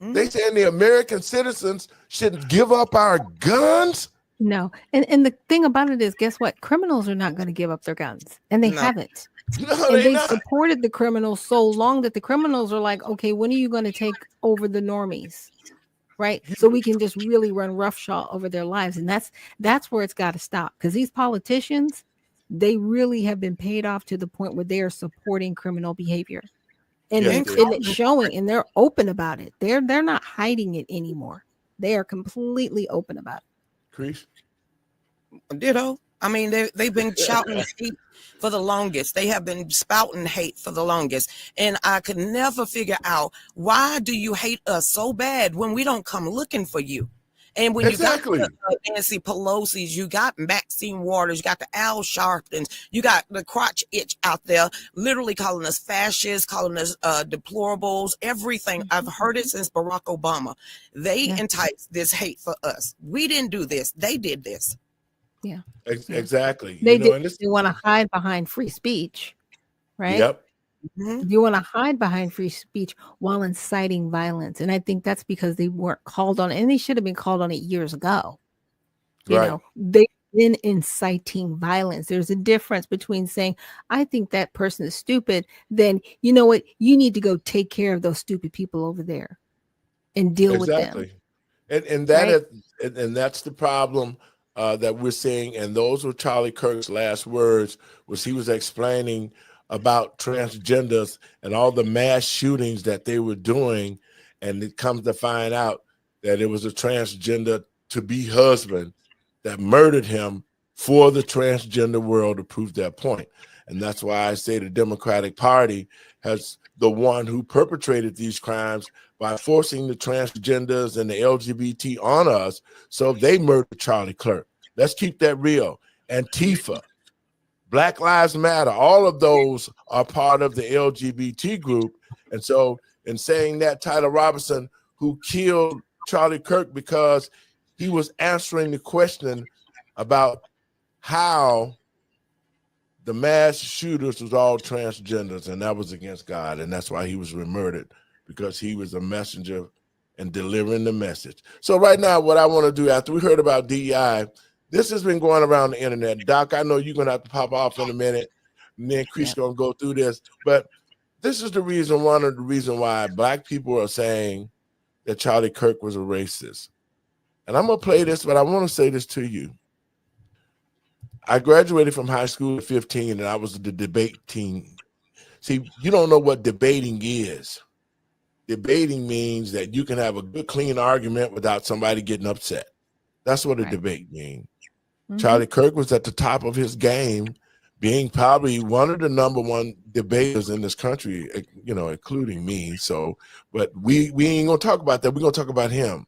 They saying the American citizens should give up our guns. No. And the thing about it is, guess what? Criminals are not going to give up their guns, and they haven't. No, and they've supported the criminals so long that the criminals are like, okay, when are you going to take over the normies? Right. So we can just really run roughshod over their lives. And that's where it's got to stop. Because these politicians, they really have been paid off to the point where they are supporting criminal behavior. And, it's showing, and they're open about it. They're not hiding it anymore. They are completely open about it. Chris? Ditto. They've been shouting hate for the longest. They have been spouting hate for the longest. And I could never figure out, why do you hate us so bad when we don't come looking for you? And when you got Nancy Pelosi's, you got Maxine Waters, you got the Al Sharptons, you got the crotch itch out there, literally calling us fascists, calling us deplorables, everything. I've heard it since Barack Obama. They enticed this hate for us. We didn't do this. They did this. Yeah, exactly. They want to hide behind free speech, right? Yep. You want to hide behind free speech while inciting violence, and I think that's because they weren't called on, and they should have been called on it years ago. You know, they've been inciting violence. There's a difference between saying, "I think that person is stupid," then you know what, you need to go take care of those stupid people over there and deal with them. And that's the problem. That we're seeing, and those were Charlie Kirk's last words, was he was explaining about transgenders and all the mass shootings that they were doing, and it comes to find out that it was a transgender to-be husband that murdered him for the transgender world to prove that point. And that's why I say the Democratic Party has the one who perpetrated these crimes by forcing the transgenders and the LGBT on us, so they murdered Charlie Kirk. Let's keep that real. Antifa, Black Lives Matter, all of those are part of the LGBT group. And so in saying that, Tyler Robinson, who killed Charlie Kirk because he was answering the question about how the mass shooters was all transgenders, and that was against God, and that's why he was murdered, because he was a messenger and delivering the message. So right now, what I want to do, after we heard about DEI, this has been going around the internet. Doc, I know you're going to have to pop off in a minute, and then Chris going to go through this, but this is the reason, one of the reasons why Black people are saying that Charlie Kirk was a racist. And I'm going to play this, but I want to say this to you. I graduated from high school at 15, and I was the debate team. See, you don't know what debating is. Debating means that you can have a good, clean argument without somebody getting upset. That's what a debate means. Mm-hmm. Charlie Kirk was at the top of his game, being probably one of the number one debaters in this country, you know, including me. So, but we ain't going to talk about that. We're going to talk about him.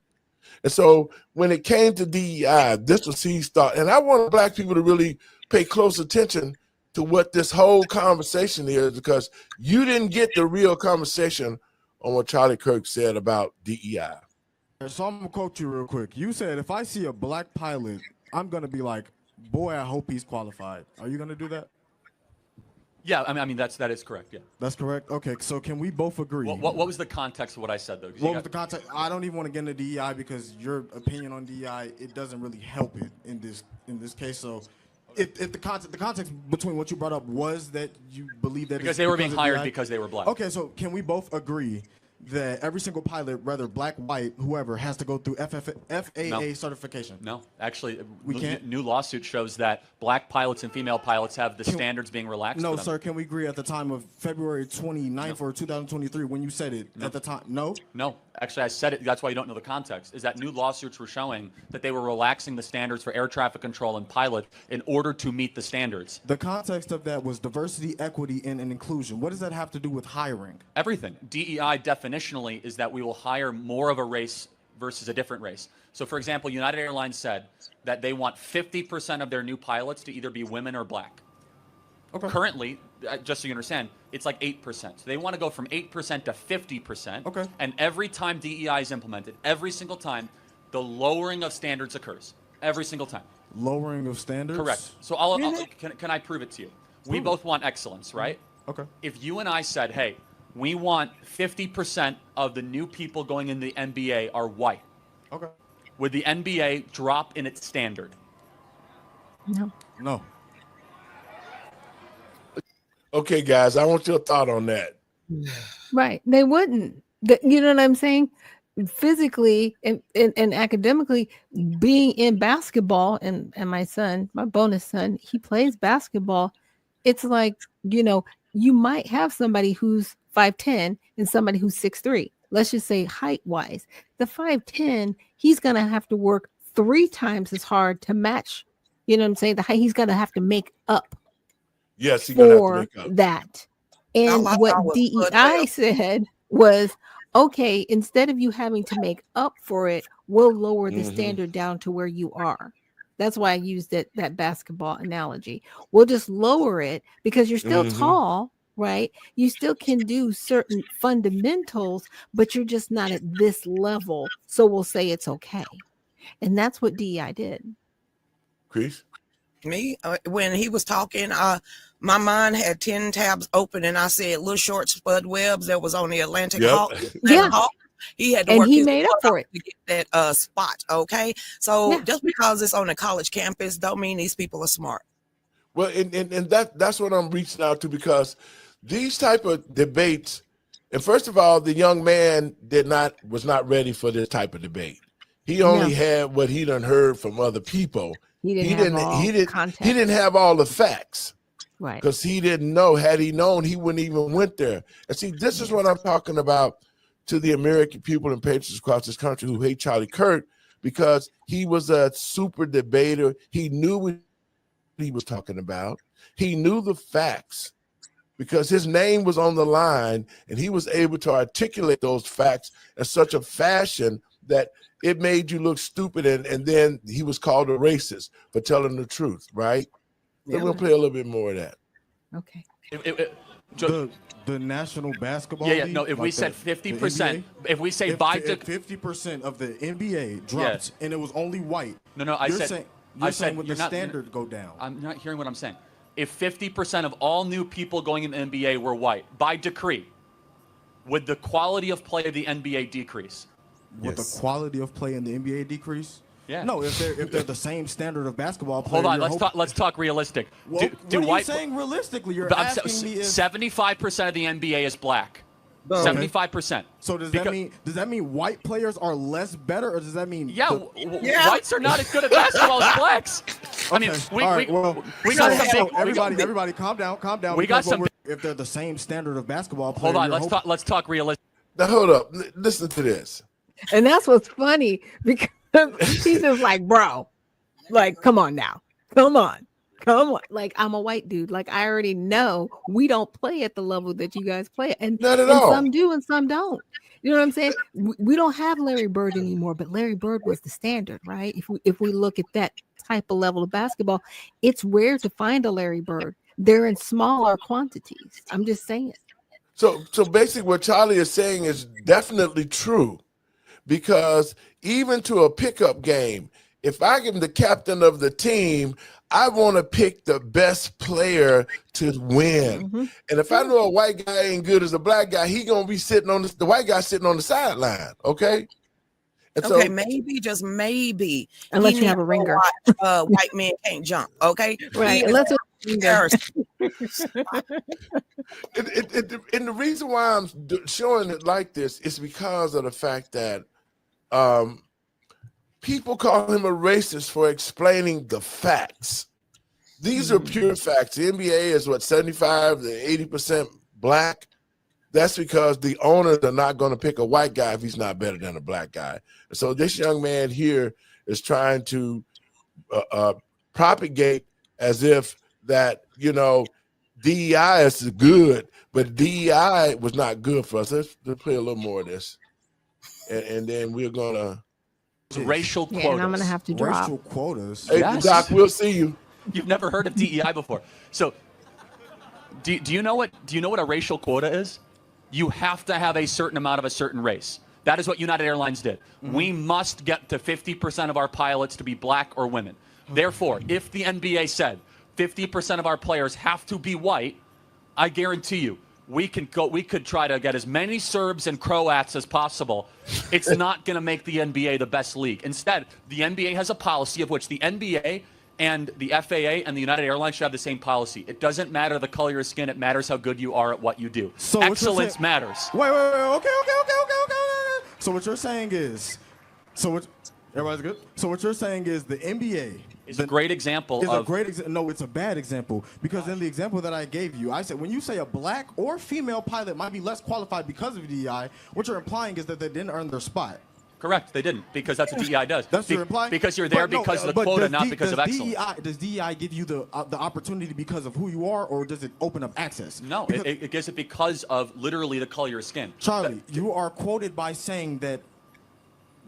And so when it came to DEI, this was his thought. And I want Black people to really pay close attention to what this whole conversation is, because you didn't get the real conversation on what Charlie Kirk said about DEI. So I'm going to quote you real quick. You said, if I see a Black pilot, I'm going to be like, boy, I hope he's qualified. Are you going to do that? Yeah, I mean that is correct. Yeah, that's correct. Okay, so can we both agree? What was the context of what I said, though? What was the context? I don't even want to get into DEI, because your opinion on DEI, it doesn't really help it in this case. So, if the context between what you brought up was that you believe that because they were being hired because they were Black. Okay, so can we both agree that every single pilot, whether Black, white, whoever, has to go through FAA certification? No, actually, we can't. New lawsuit shows that Black pilots and female pilots have the standards being relaxed. No, sir. Can we agree at the time of February 29th or 2023 when you said it at the time? No? No. Actually, I said it. That's why you don't know the context, is that new lawsuits were showing that they were relaxing the standards for air traffic control and pilot in order to meet the standards. The context of that was diversity, equity, and inclusion. What does that have to do with hiring? Everything. DEI definitionally is that we will hire more of a race versus a different race. So, for example, United Airlines said that they want 50% of their new pilots to either be women or Black. Okay. Currently, just so you understand, it's like 8%. So they want to go from 8% to 50%. Okay. And every time DEI is implemented, every single time, the lowering of standards occurs. Every single time. Lowering of standards? Correct. So can I prove it to you? We both want excellence, right? Okay. If you and I said, hey, we want 50% of the new people going in the NBA are white. Okay. Would the NBA drop in its standard? No. No. Okay, guys, I want your thought on that. Right. They wouldn't. You know what I'm saying? Physically and academically, being in basketball, and my son, my bonus son, he plays basketball. It's like, you know, you might have somebody who's 5'10" and somebody who's 6'3". Let's just say height-wise. The 5'10", he's going to have to work 3 times as hard to match, you know what I'm saying? The height, he's going to have to make up. Yes, he's going to have to make up. That. And what DEI said was, okay, instead of you having to make up for it, we'll lower the standard down to where you are. That's why I used that basketball analogy. We'll just lower it because you're still tall, right? You still can do certain fundamentals, but you're just not at this level. So we'll say it's okay. And that's what DEI did. Chris? Me, when he was talking, my mind had 10 tabs open, and I said, little short spud webs that was on the Atlantic Hawk. Yeah. He had to work he made up for it to get that spot. Okay. So just because it's on a college campus don't mean these people are smart. Well, and that's what I'm reaching out to, because these type of debates, and first of all, the young man was not ready for this type of debate. He only had what he done heard from other people. He didn't have all the facts. Right. Because he didn't know. Had he known, he wouldn't even went there. And see, this is what I'm talking about to the American people and patriots across this country who hate Charlie Kirk, because he was a super debater. He knew what he was talking about. He knew the facts because his name was on the line, and he was able to articulate those facts in such a fashion that it made you look stupid, and then he was called a racist for telling the truth, right? Yeah. So we'll play a little bit more of that. Okay. The National Basketball League? No, if we said 50%, if we say 50% of the NBA dropped and it was only white. No, I said saying would the standard go down? I'm not hearing what I'm saying. if 50% of all new people going in the NBA were white by decree, would the quality of play of the NBA decrease? Would the quality of play in the NBA decrease? Yeah. No, if they're the same standard of basketball play. Hold on, let's talk realistic. Well, what are you saying realistically? You're asking me if 75% of the NBA is black. Okay. 75%. So does that mean white players are less better, or does that mean whites are not as good at basketball as blacks? I mean, we got some big. Everybody, calm down. We got some. If they're the same standard of basketball play. Hold on, let's talk realistic. Now hold up, listen to this. And that's what's funny because he's just like, bro, like, come on now, come on. Like, I'm a white dude. Like, I already know we don't play at the level that you guys play, and some do and some don't. You know what I'm saying? We don't have Larry Bird anymore, but Larry Bird was the standard, right? If we look at that type of level of basketball, it's rare to find a Larry Bird. They're in smaller quantities. I'm just saying. So basically what Charlie is saying is definitely true, because even to a pickup game, if I am the captain of the team, I want to pick the best player to win. Mm-hmm. And if I know a white guy ain't good as a black guy, he gonna be sitting on the white guy sitting on the sideline. Okay. And okay, maybe, just maybe, unless you have a ringer. White men can't jump. Okay, right? Unless and the reason why I'm showing it like this is because of the fact that people call him a racist for explaining the facts. These are pure facts. The NBA is 75 to 80% black. That's because the owners are not going to pick a white guy if he's not better than a black guy. So this young man here is trying to propagate as if that, DEI is good, but DEI was not good for us. Let's play a little more of this. And then we're going to... Racial quotas. And I'm going to have to drop. Racial quotas. Hey, yes. Doc, we'll see you. You've never heard of DEI before. So do you know what a racial quota is? You have to have a certain amount of a certain race. That is what United Airlines did. Mm-hmm. We must get to 50% of our pilots to be black or women. Okay. Therefore, if the NBA said 50% of our players have to be white, I guarantee you, we could try to get as many Serbs and Croats as possible. It's not going to make the NBA the best league. Instead, the NBA has a policy of which the NBA and the FAA and the United Airlines should have the same policy. It doesn't matter the color of your skin. It matters how good you are at what you do. So excellence matters. Wait. Okay. So what you're saying is, everybody's good? So what you're saying is the NBA is a great example No, it's a bad example, because in the example that I gave you, I said when you say a black or female pilot might be less qualified because of DEI, what you're implying is that they didn't earn their spot. Correct, they didn't, because that's what DEI does. That's what you're implying? Because you're there because of the quota, not because of excellence. Does DEI give you the opportunity because of who you are, or does it open up access? No, it gives it because of literally the color of your skin. Charlie, you are quoted by saying that,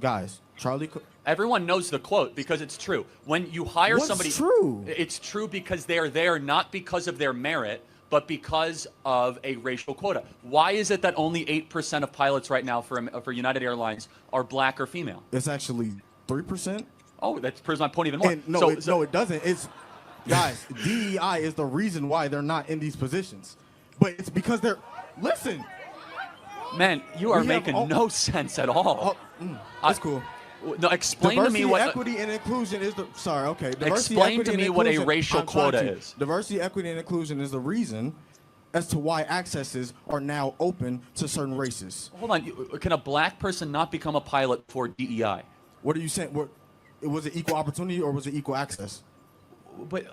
guys, Charlie... Everyone knows the quote because it's true. When you hire somebody... What's true? It's true because they're there not because of their merit, but because of a racial quota. Why is it that only 8% of pilots right now for United Airlines are black or female? It's actually 3%. Oh, that proves my point even more. No, it doesn't. It's, guys, DEI is the reason why they're not in these positions. But it's because they're... Listen. Man, you are making no sense at all. That's cool. No, explain to me what equity and inclusion is the. Sorry, okay. Explain to me what a racial quota is. Diversity, equity, and inclusion is the reason as to why accesses are now open to certain races. Hold on, can a black person not become a pilot for DEI? What are you saying? Was it equal opportunity or was it equal access? But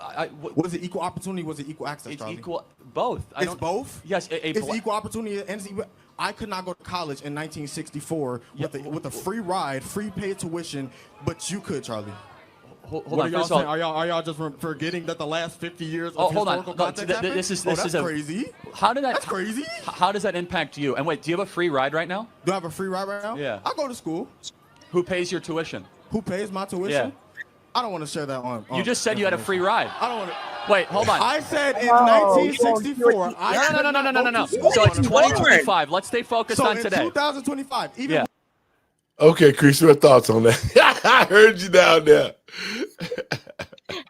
was it equal opportunity? Was it equal access? It's Charlie? Equal, both. It's both. Yes, it's equal opportunity and. I could not go to college in 1964 with a free ride, free paid tuition, but you could, Charlie. Hold on. First of all, are y'all just forgetting that the last 50 years of historical context happened? This is crazy. That's crazy. How does that impact you? And wait, do you have a free ride right now? Do I have a free ride right now? Yeah. I go to school. Who pays your tuition? Who pays my tuition? Yeah. I don't want to share that on. You just said you had a free ride. I don't want to. Wait, hold on. I said in 1964. No. So it's 2025. Let's stay focused on today. So in 2025, even. Yeah. Okay, Chris, your thoughts on that? I heard you down there.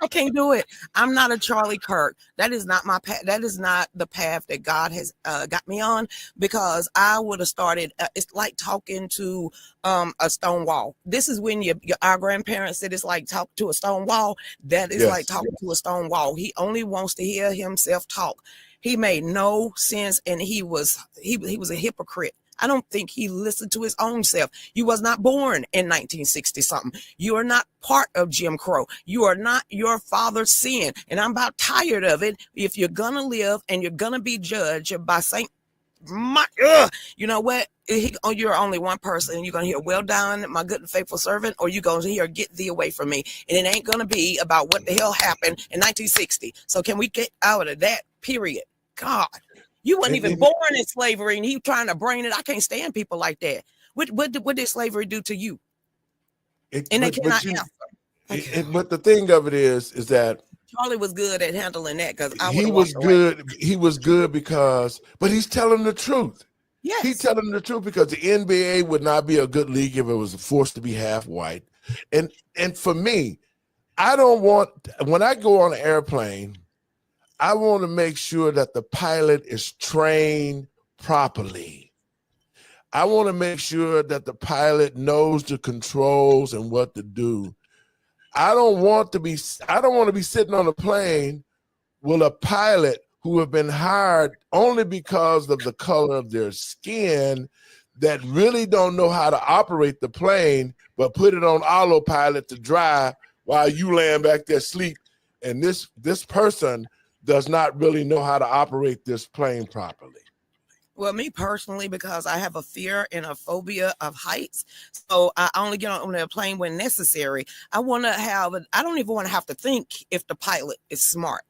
I can't do it. I'm not a Charlie Kirk. That is not my path. That is not the path that God has got me on, because I would have started. It's like talking to a stone wall. This is when our grandparents said it's like talk to a stone wall. That is like talking to a stone wall. He only wants to hear himself talk. He made no sense, and he was a hypocrite. I don't think he listened to his own self. You was not born in 1960 something. You are not part of Jim Crow. You are not your father's sin. And I'm about tired of it. If you're going to live and you're going to be judged by Saint, you know what? You're only one person. You're going to hear, well done, my good and faithful servant, or you're going to hear, get thee away from me. And it ain't going to be about what the hell happened in 1960. So can we get out of that, period? God. You weren't even born in slavery, and he trying to bring it. I can't stand people like that. What did slavery do to you? They cannot answer. But the thing of it is that Charlie was good at handling that, because he was good. He was good but he's telling the truth. Yes, he's telling the truth, because the NBA would not be a good league if it was forced to be half white. And for me, I don't want, when I go on an airplane, I want to make sure that the pilot is trained properly. I want to make sure that the pilot knows the controls and what to do. I don't want to be sitting on a plane with a pilot who have been hired only because of the color of their skin, that really don't know how to operate the plane, but put it on autopilot to drive while you laying back there asleep. And this person does not really know how to operate this plane properly. Well, me personally, because I have a fear and a phobia of heights, so I only get on a plane when necessary. I don't even want to have to think if the pilot is smart.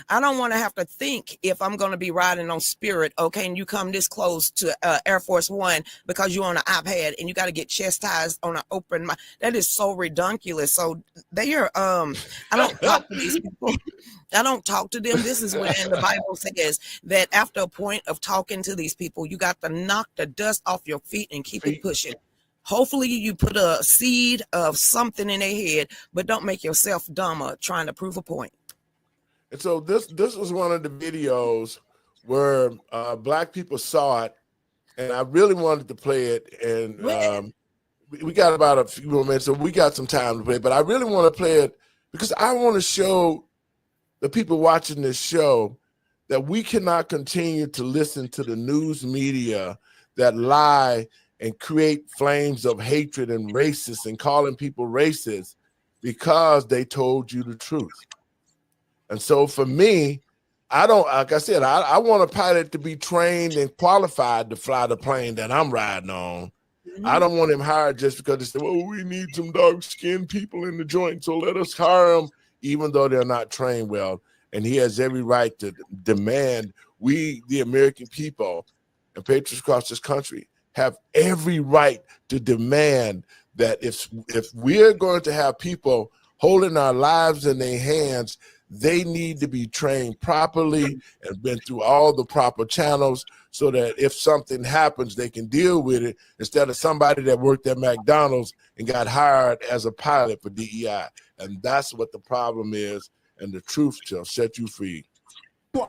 I don't want to have to think if I'm going to be riding on Spirit. Okay, and you come this close to Air Force One because you're on an iPad and you got to get chastised on an open mic. That is so ridiculous. So they are. I don't talk to these people. I don't talk to them. This is when the Bible says that after a point of talking to these people, you got to knock the dust off your feet and keep it pushing. Hopefully you put a seed of something in their head, but don't make yourself dumber trying to prove a point. And so this was one of the videos where Black people saw it, and I really wanted to play it. And we got about a few more minutes, so we got some time to play. But I really want to play it because I want to show the people watching this show that we cannot continue to listen to the news media that lie and create flames of hatred and racist and calling people racist because they told you the truth. And so for me, I don't, like I said, I want a pilot to be trained and qualified to fly the plane that I'm riding on. Mm-hmm. I don't want him hired just because they say, well, we need some dark-skinned people in the joint, so let us hire them, even though they're not trained well. And he has every right to demand, we, the American people and patriots across this country, have every right to demand that if we're going to have people holding our lives in their hands, they need to be trained properly and been through all the proper channels so that if something happens, they can deal with it instead of somebody that worked at McDonald's and got hired as a pilot for DEI. And that's what the problem is, and the truth shall set you free.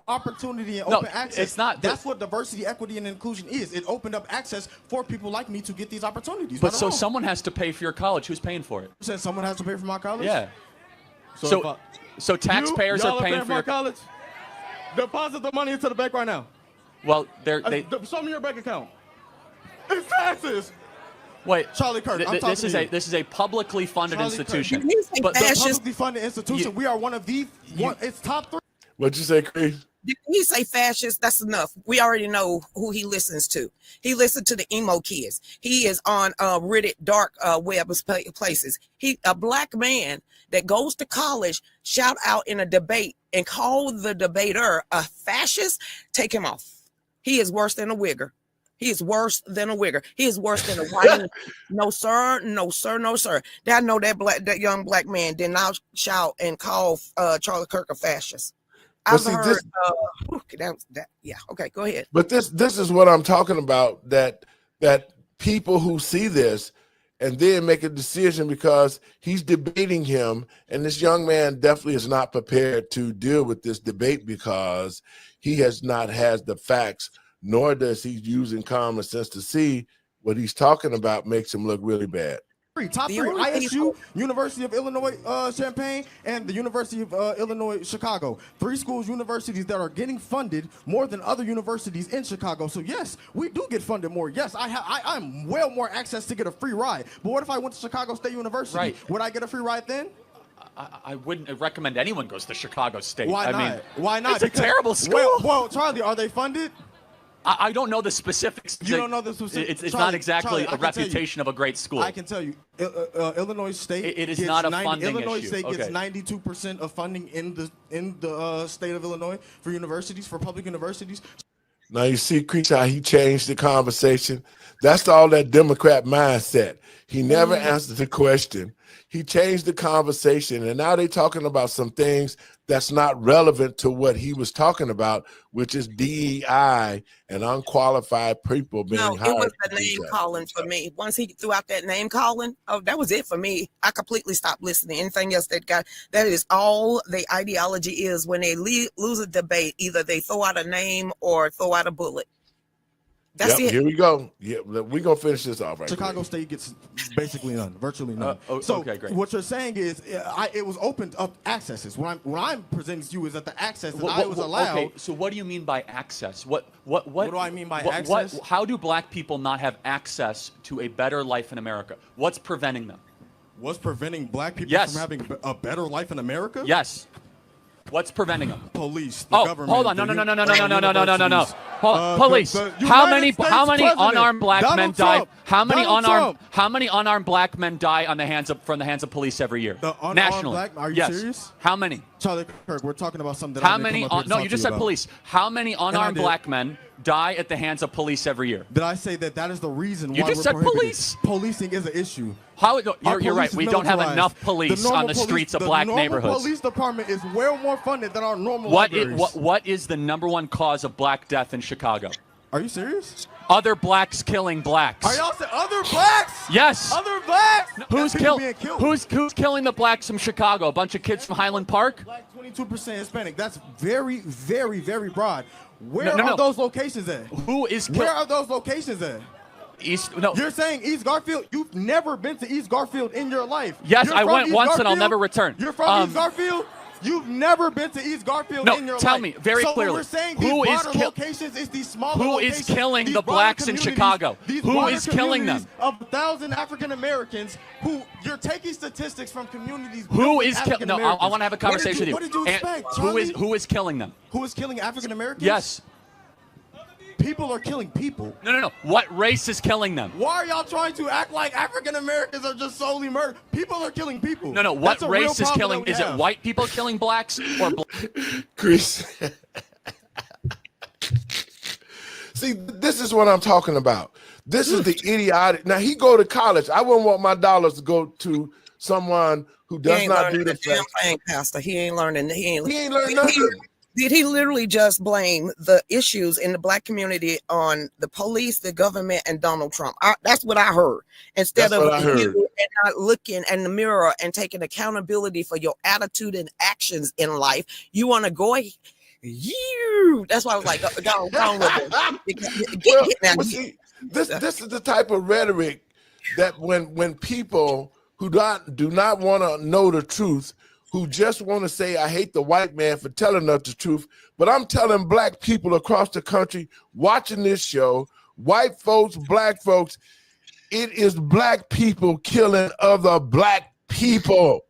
Opportunity and open access. It's not. That's what diversity, equity, and inclusion is. It opened up access for people like me to get these opportunities. But so someone has to pay for your college. Who's paying for it? You said someone has to pay for my college? Yeah. So taxpayers are paying for your college? Deposit the money into the bank right now. Well, show me your bank account. It's taxes. Wait, Charlie Kirk. This is a publicly funded institution. But the publicly funded institution. We are one of the. It's top 3. What'd you say, Chris? Did he say fascist? That's enough. We already know who he listens to. He listens to the emo kids. He is on Reddit dark web places. He a black man that goes to college, shout out in a debate and call the debater a fascist. Take him off. He is worse than a wigger. He is worse than a wigger. He is worse than a white. No sir, no sir, no sir. I know that young black man did not shout and call Charlie Kirk a fascist. I've heard. Yeah. Okay. Go ahead. But this is what I'm talking about. That people who see this and then make a decision, because he's debating him. And this young man definitely is not prepared to deal with this debate, because he has not had the facts, nor does he using common sense to see what he's talking about makes him look really bad. Top 3, ISU, University of Illinois Champaign, and the University of Illinois Chicago. 3 schools, universities that are getting funded more than other universities in Chicago. So yes, we do get funded more. Yes, I'm well more access to get a free ride. But what if I went to Chicago State University? Right. Would I get a free ride then? I wouldn't recommend anyone goes to Chicago State. Why not? I mean, why not? It's a terrible school. Well, Charlie, are they funded? I don't know the specifics. You don't know the specifics. It's not exactly a reputation of a great school. I can tell you, Illinois State. It is not a funding Illinois issue. State gets 92% of funding in the state of Illinois for universities, for public universities. Now you see, Creech, how he changed the conversation. That's all that Democrat mindset. He never answered the question. He changed the conversation, and now they're talking about some things that's not relevant to what he was talking about, which is DEI and unqualified people being hired. No, it was the name calling for me. Once he threw out that name calling, that was it for me. I completely stopped listening. Anything else that is all the ideology is. When they lose a debate, either they throw out a name or throw out a bullet. That's it. Here we go. Yeah, we're going to finish this off right Chicago State gets basically none, virtually none. Okay, great. What you're saying is it was opened up accesses. What I'm presenting to you is that the access that I was allowed. Okay, so what do you mean by access? What do I mean by access? How do black people not have access to a better life in America? What's preventing them? What's preventing black people from having a better life in America? Yes. What's preventing them? Police, the government. Hold on. No. Police. How many unarmed black men die? How many unarmed black men die from the hands of police every year? Nationally. Black, are you serious? How many? Charlie Kirk, we're talking about something. How many? No, you just said police. How many unarmed black men die at the hands of police every year? Did I say that is the reason why you just said police? Policing is an issue. You're right. We don't have enough police on the streets of black neighborhoods. The police department is well more funded than our normal libraries. What is the number 1 cause of black death in Chicago? Are you serious? Other blacks killing blacks. Are y'all saying other blacks? Yes. Other blacks? Who's killing the blacks from Chicago? A bunch of kids from Highland Park? Black, 22% Hispanic. That's very, very, very broad. Where are those locations at? Where are those locations at? No. You're saying East Garfield? You've never been to East Garfield in your life. Yes, I went once and I'll never return. You're from East Garfield? You've never been to East Garfield in your life. Tell me very clearly. We're saying these broader locations is these smaller locations. Who is killing the blacks in Chicago? Who is killing them? Of 1,000 African Americans who you're taking statistics from communities. Who is killing? No, I want to have a conversation with you. What did you expect? Who is killing them? Who is killing African Americans? Yes. People are killing people. No. What race is killing them? Why are y'all trying to act like African Americans are just solely murdered? People are killing people. No. What race is killing? Is it white people killing blacks or Chris? See, this is what I'm talking about. This is the idiotic. Now he go to college. I wouldn't want my dollars to go to someone who does not do the damn thing, Pastor. He ain't learning. He ain't learning nothing. Did he literally just blame the issues in the black community on the police, the government, and Donald Trump? That's what I heard. Instead of you and not looking in the mirror and taking accountability for your attitude and actions in life, you want to go. That's why I was like, go see, this is the type of rhetoric that when people who do not want to know the truth, who just want to say, I hate the white man for telling us the truth. But I'm telling black people across the country watching this show, white folks, black folks, it is black people killing other black people.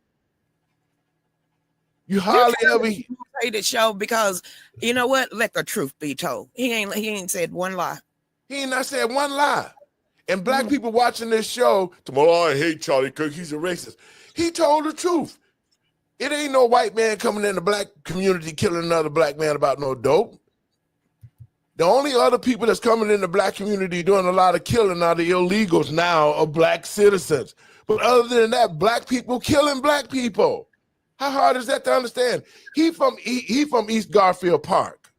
You hardly ever say the show because you know what? Let the truth be told. He ain't said one lie. He ain't not said one lie. And black people watching this show, tomorrow, I hate Charlie Kirk, he's a racist. He told the truth. It ain't no white man coming in the black community killing another black man about no dope. The only other people that's coming in the black community doing a lot of killing are the illegals now of black citizens. But other than that, black people killing black people. How hard is that to understand? He from East Garfield Park.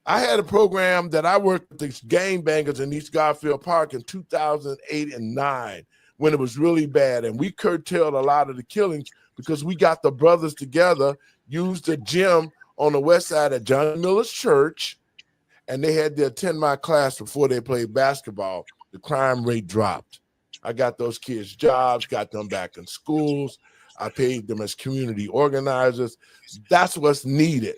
I had a program that I worked with the gangbangers in East Garfield Park in 2008 and 2009. when it was really bad. And we curtailed a lot of the killings because we got the brothers together, used the gym on the west side of John Miller's church, and they had to attend my class before they played basketball. The crime rate dropped. I got those kids jobs, got them back in schools. I paid them as community organizers. That's what's needed.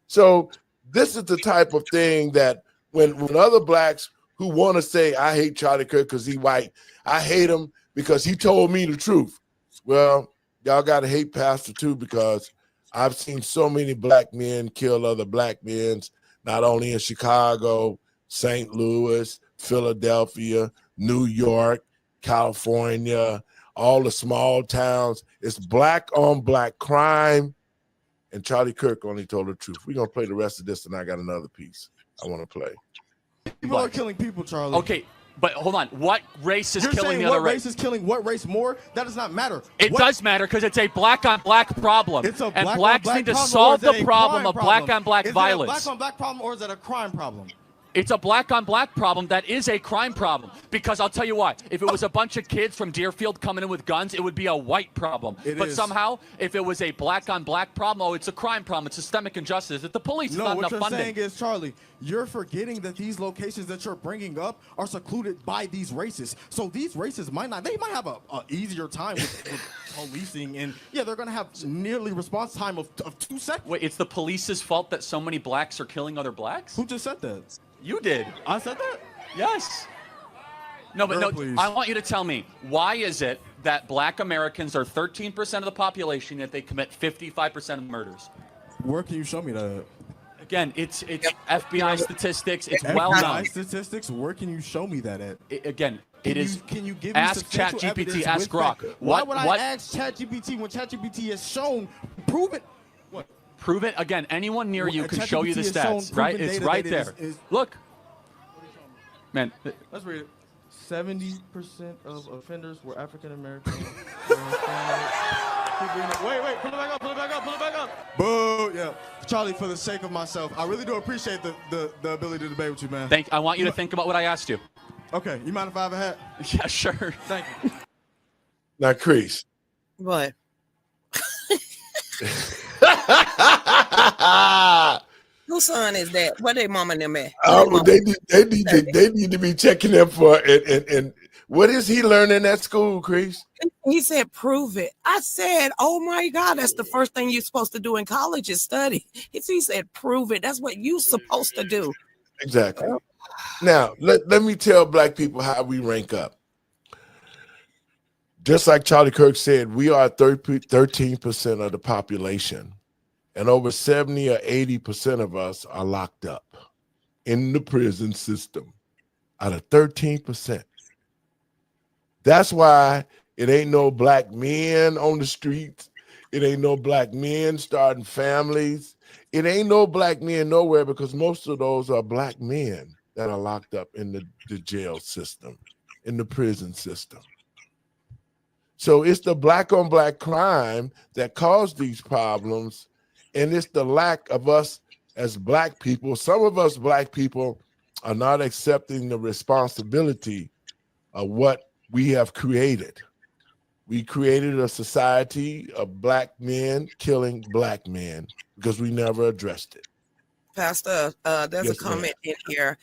So this is the type of thing that when other blacks who want to say, I hate Charlie Kirk because he white, I hate him because he told me the truth. Well, y'all got to hate Pastor too, because I've seen so many black men kill other black men, not only in Chicago, St. Louis, Philadelphia, New York, California, all the small towns. It's black on black crime. And Charlie Kirk only told the truth. We're going to play the rest of this, and I got another piece I want to play. People are killing people, Charlie. Okay, but hold on. What race is killing the other race? What race is killing what race more? That does not matter. It does matter because it's a black-on-black problem. It's a and blacks need to solve the problem of black-on-black violence. Is it a black-on-black problem or is it a crime problem? It's a black-on-black problem that is a crime problem. Because I'll tell you why. If it was a bunch of kids from Deerfield coming in with guns, it would be a white problem. But somehow, if it was a black-on-black problem, oh, it's a crime problem. It's systemic injustice. If the police is not enough funding. No, what you're saying is, Charlie, you're forgetting that these locations that you're bringing up are secluded by these races. So these races might have an easier time with policing. And, yeah, they're going to have nearly response time of 2 seconds. Wait, it's the police's fault that so many blacks are killing other blacks? Who just said that? You did. I said that? Yes. No, but no, please. I want you to tell me, why is it that black Americans are 13% of the population, yet they commit 55% of murders? Where can you show me that? Again, it's FBI statistics. It's well known. FBI statistics? Where can you show me that at? Can you give me ask ChatGPT, ask Grok. Why would I ask ChatGPT when ChatGPT has shown? Prove it. What? Prove it. Again, anyone near you can show you the stats, right? It's right there. Look. Man. Let's read it. 70% of offenders were African American. Wait, pull it back up. Boo, yeah. Charlie, for the sake of myself, I really do appreciate the ability to debate with you, man. I want you to think about what I asked you. Okay, you mind if I have a hat? Yeah, sure. Thank you. Now, Chris. What? Whose son is that? Where they mama and them at? They need to be checking them for it. And what is he learning at school, Chris? He said, prove it. I said, oh my God, that's the first thing you're supposed to do in college is study. He said, prove it. That's what you're supposed to do. Exactly. Now, let me tell black people how we rank up. Just like Charlie Kirk said, we are 13% of the population. And over 70 or 80% of us are locked up in the prison system out of 13%. That's why it ain't no black men on the streets. It ain't no black men starting families. It ain't no black men nowhere because most of those are black men that are locked up in the jail system, in the prison system. So it's the black on black crime that caused these problems. And it's the lack of us as black people. Some of us black people are not accepting the responsibility of what we have created. We created a society of black men killing black men because we never addressed it. Pastor, there's a comment in here.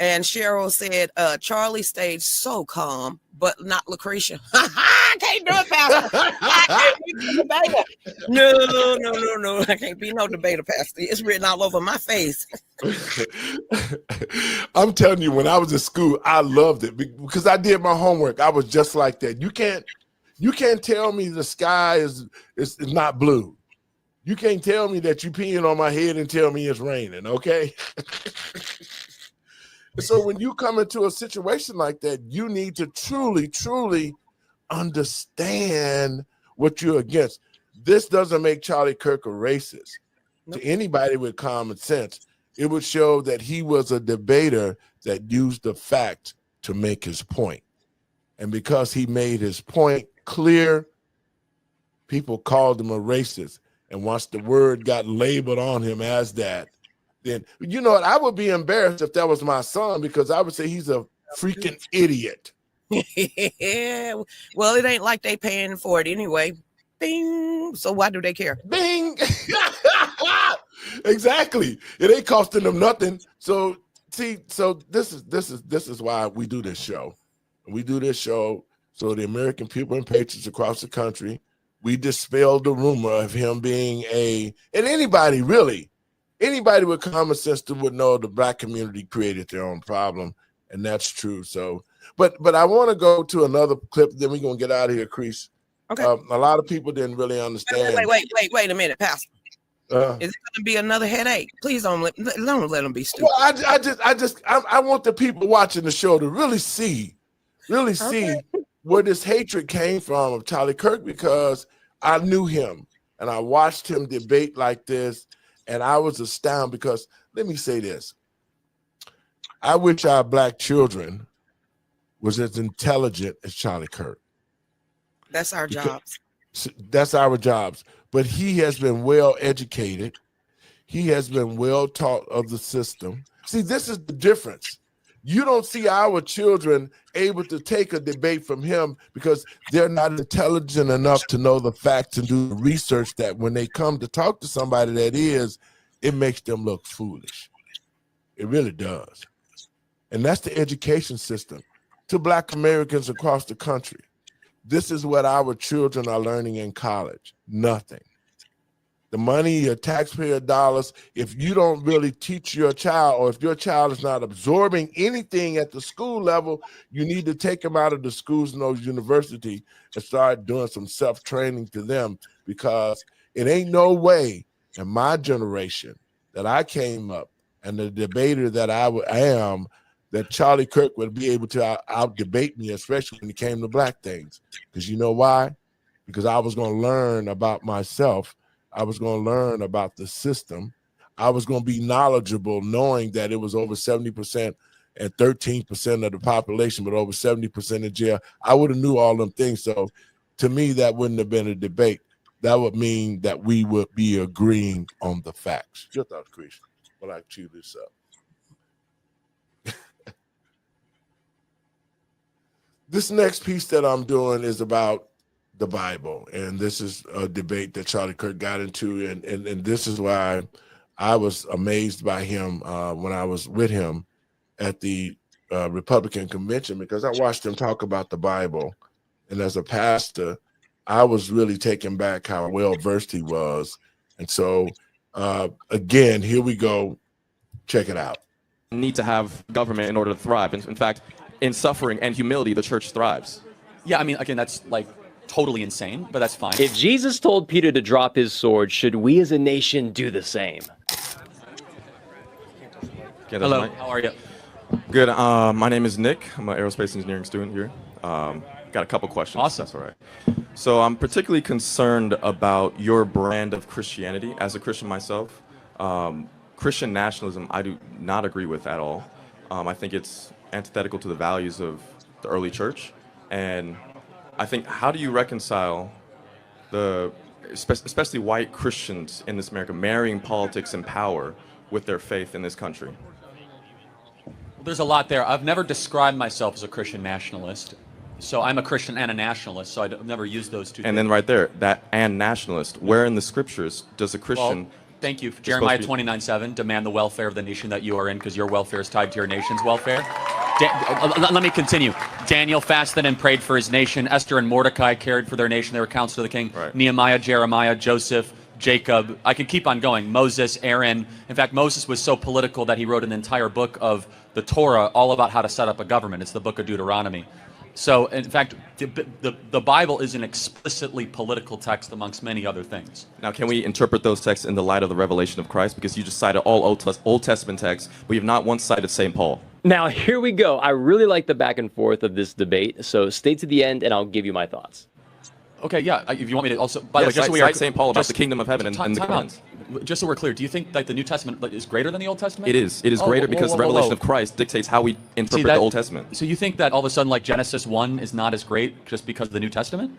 And Cheryl said, Charlie stayed so calm, but not Lucretia. I can't do it, Pastor. I can't be no debater. No. I can't be no debater, Pastor. It's written all over my face. I'm telling you, when I was in school, I loved it because I did my homework. I was just like that. You can't tell me the sky is not blue. You can't tell me that you peeing on my head and tell me it's raining, okay? So when you come into a situation like that, you need to truly, truly understand what you're against. This doesn't make Charlie Kirk a racist. Nope. To anybody with common sense, it would show that he was a debater that used the fact to make his point. And because he made his point clear, people called him a racist. And once the word got labeled on him as that, then, you know what, I would be embarrassed if that was my son because I would say he's a freaking idiot. Yeah. Well, it ain't like they paying for it anyway. Bing. So why do they care? Bing. Exactly. It ain't costing them nothing. So see, so this is why we do this show. We do this show so the American people and patriots across the country, we dispel the rumor of him being and anybody really, anybody with common sense would know the Black community created their own problem, and that's true. So, but I want to go to another clip, then we're gonna get out of here, Crease. Okay. A lot of people didn't really understand. Wait a minute, Pastor. Is it going to be another headache? Please don't let them be stupid. Well, I want the people watching the show to really see where this hatred came from of Charlie Kirk, because I knew him and I watched him debate like this, and I was astounded because let me say this. I wish our Black children was as intelligent as Charlie Kirk. That's our jobs. That's our jobs. But he has been well educated. He has been well taught of the system. See, this is the difference. You don't see our children able to take a debate from him because they're not intelligent enough to know the facts and do the research that when they come to talk to somebody that is, it makes them look foolish. It really does. And that's the education system to Black Americans across the country. This is what our children are learning in college. Nothing. The money, your taxpayer dollars, if you don't really teach your child, or if your child is not absorbing anything at the school level, you need to take them out of the schools and those universities and start doing some self-training to them, because it ain't no way in my generation that I came up and the debater that I am, that Charlie Kirk would be able to out-debate me, especially when it came to Black things. Because you know why? Because I was going to learn about myself. I was going to learn about the system. I was going to be knowledgeable, knowing that it was over 70% and 13% of the population, but over 70% in jail. I would have knew all them things. So to me, that wouldn't have been a debate. That would mean that we would be agreeing on the facts. Your thoughts, Chris, while I chew this up. This next piece that I'm doing is about the Bible, and this is a debate that Charlie Kirk got into, and this is why I was amazed by him when I was with him at the Republican convention, because I watched him talk about the Bible, and as a pastor, I was really taken back how well-versed he was. And so, again, here we go. Check it out. Need to have government in order to thrive. In fact, in suffering and humility, the church thrives. Yeah, I mean, again, that's like totally insane, but that's fine. If Jesus told Peter to drop his sword, should we as a nation do the same? Hello, how are you? Good. My name is Nick. I'm an aerospace engineering student here. Got a couple questions. Awesome. That's all right. So I'm particularly concerned about your brand of Christianity. As a Christian myself, Christian nationalism I do not agree with at all. I think it's antithetical to the values of the early church. And I think, how do you reconcile especially white Christians in this America, marrying politics and power with their faith in this country? Well, there's a lot there. I've never described myself as a Christian nationalist. So I'm a Christian and a nationalist, so I've never used those two. And then right there, that and nationalist, where in the scriptures does a Christian... Well, thank you. Jeremiah 29:7, demand the welfare of the nation that you are in, because your welfare is tied to your nation's welfare. Let me continue. Daniel fasted and prayed for his nation. Esther and Mordecai cared for their nation. They were counsel to the king. Right. Nehemiah, Jeremiah, Joseph, Jacob. I could keep on going. Moses, Aaron. In fact, Moses was so political that he wrote an entire book of the Torah all about how to set up a government. It's the book of Deuteronomy. So, in fact, the Bible is an explicitly political text amongst many other things. Now, can we interpret those texts in the light of the revelation of Christ? Because you just cited all Old Testament texts, but you've not once cited St. Paul. Now, here we go. I really like the back and forth of this debate, so stay to the end and I'll give you my thoughts. Okay, yeah, if you want me to also... By the way, just so we are St. Paul about the kingdom of heaven and the Corinth. Just so we're clear, do you think that the New Testament is greater than the Old Testament? It is. It is greater because the revelation of Christ dictates how we interpret the Old Testament. So you think that all of a sudden, like Genesis 1 is not as great just because of the New Testament?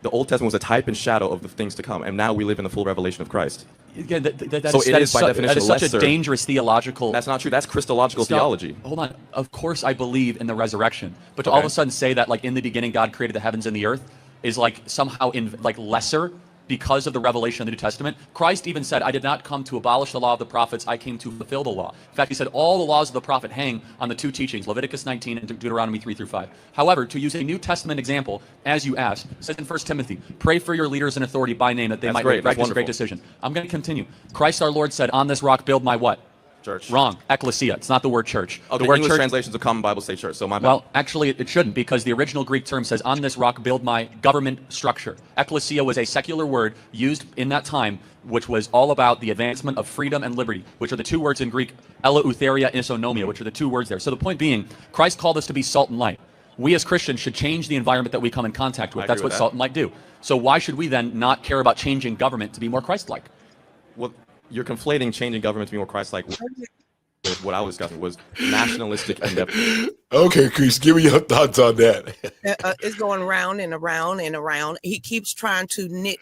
The Old Testament was a type and shadow of the things to come, and now we live in the full revelation of Christ. Again, that is by definition that is such lesser. a dangerous theological. That's not true. That's Christological theology. Hold on. Of course, I believe in the resurrection, but to all of a sudden say that like in the beginning God created the heavens and the earth is like somehow in like lesser because of the revelation of the New Testament. Christ even said, "I did not come to abolish the law of the prophets; I came to fulfill the law." In fact, he said all the laws of the prophet hang on the two teachings, Leviticus 19 and Deuteronomy 3 through 5. However, to use a New Testament example, as you asked, it says in 1 Timothy, "Pray for your leaders and authority by name that they might make righteous great decision." I'm going to continue. Christ our Lord said, "On this rock build my what?" Church. Wrong. Ecclesia. It's not the word church. Oh, the the word English church, translations of Common Bible say church, so my bad. well, actually, it shouldn't, because the original Greek term says, "On this rock build my government structure." Ecclesia was a secular word used in that time, which was all about the advancement of freedom and liberty, which are the two words in Greek, eleutheria, isonomia, which are the two words there. So the point being, Christ called us to be salt and light. We as Christians should change the environment that we come in contact with. That's what salt and light do. So why should we then not care about changing government to be more Christ-like? Well, you're conflating changing government to be more Christ-like. What I was discussing was nationalistic endeavor. Okay, Chris, give me your thoughts on that. It's going round and around and around. He keeps trying to knit.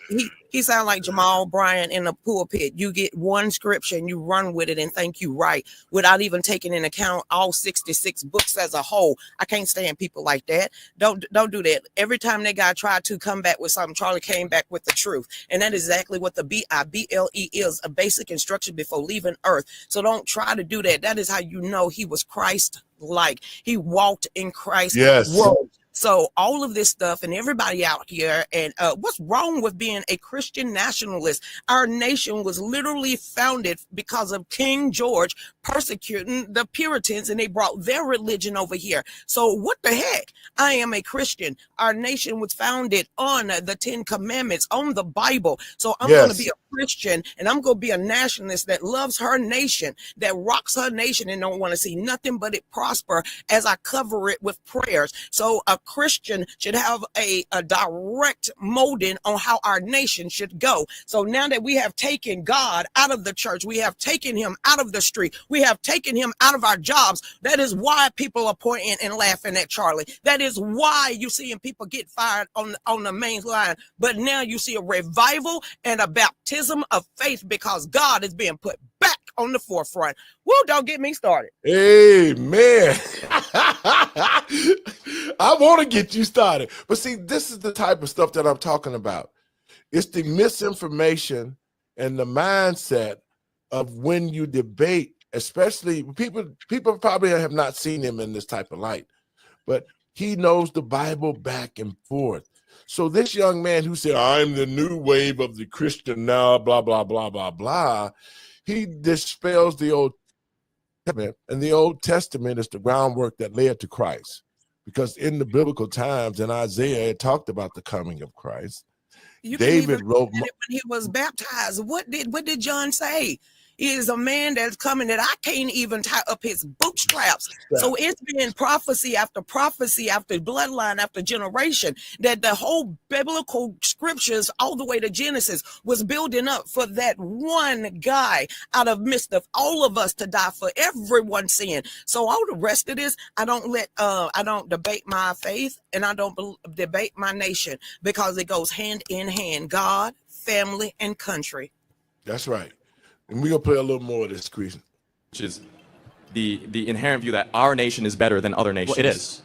He sounds like Jamal Bryant in a pulpit. You get one scripture and you run with it and think you right without even taking into account all 66 books as a whole. I can't stand people like that. Don't do that. Every time that guy tried to come back with something, Charlie came back with the truth. And that is exactly what the BIBLE is, a basic instruction before leaving earth. So don't try to do that. That is how you know he was Christ-like. He walked in Christ. Yes. World. So all of this stuff and everybody out here, and what's wrong with being a Christian nationalist? Our nation was literally founded because of King George persecuting the Puritans, and they brought their religion over here. So what the heck? I am a Christian. Our nation was founded on the 10 Commandments, on the Bible. So I'm going to be a Christian, and I'm going to be a nationalist that loves her nation, that rocks her nation, and don't want to see nothing but it prosper as I cover it with prayers. So a Christian should have a direct molding on how our nation should go. So now that we have taken God out of the church, we have taken him out of the street, we have taken him out of our jobs. That is why people are pointing and laughing at Charlie. That is why you seeing people get fired on the main line. But now you see a revival and a baptism of faith because God is being put back on the forefront. Woo, don't get me started. Amen. I want to get you started. But see, this is the type of stuff that I'm talking about. It's the misinformation and the mindset of when you debate, especially people probably have not seen him in this type of light, but he knows the Bible back and forth. So this young man who said, "I'm the new wave of the Christian now, blah, blah, blah, blah, blah," he dispels the Old Testament, and the Old Testament is the groundwork that led to Christ. Because in the biblical times, in Isaiah, it talked about the coming of Christ. David wrote when he was baptized. What did John say? He is a man that's coming that I can't even tie up his bootstraps. So it's been prophecy after bloodline after generation that the whole biblical scriptures all the way to Genesis was building up for that one guy out of midst of all of us to die for everyone's sin. So all the rest of this, I don't debate my faith, and I don't debate my nation, because it goes hand in hand, God, family, and country. That's right. And we're going to play a little more of this, Chris. Which is the inherent view that our nation is better than other nations. Well, it is.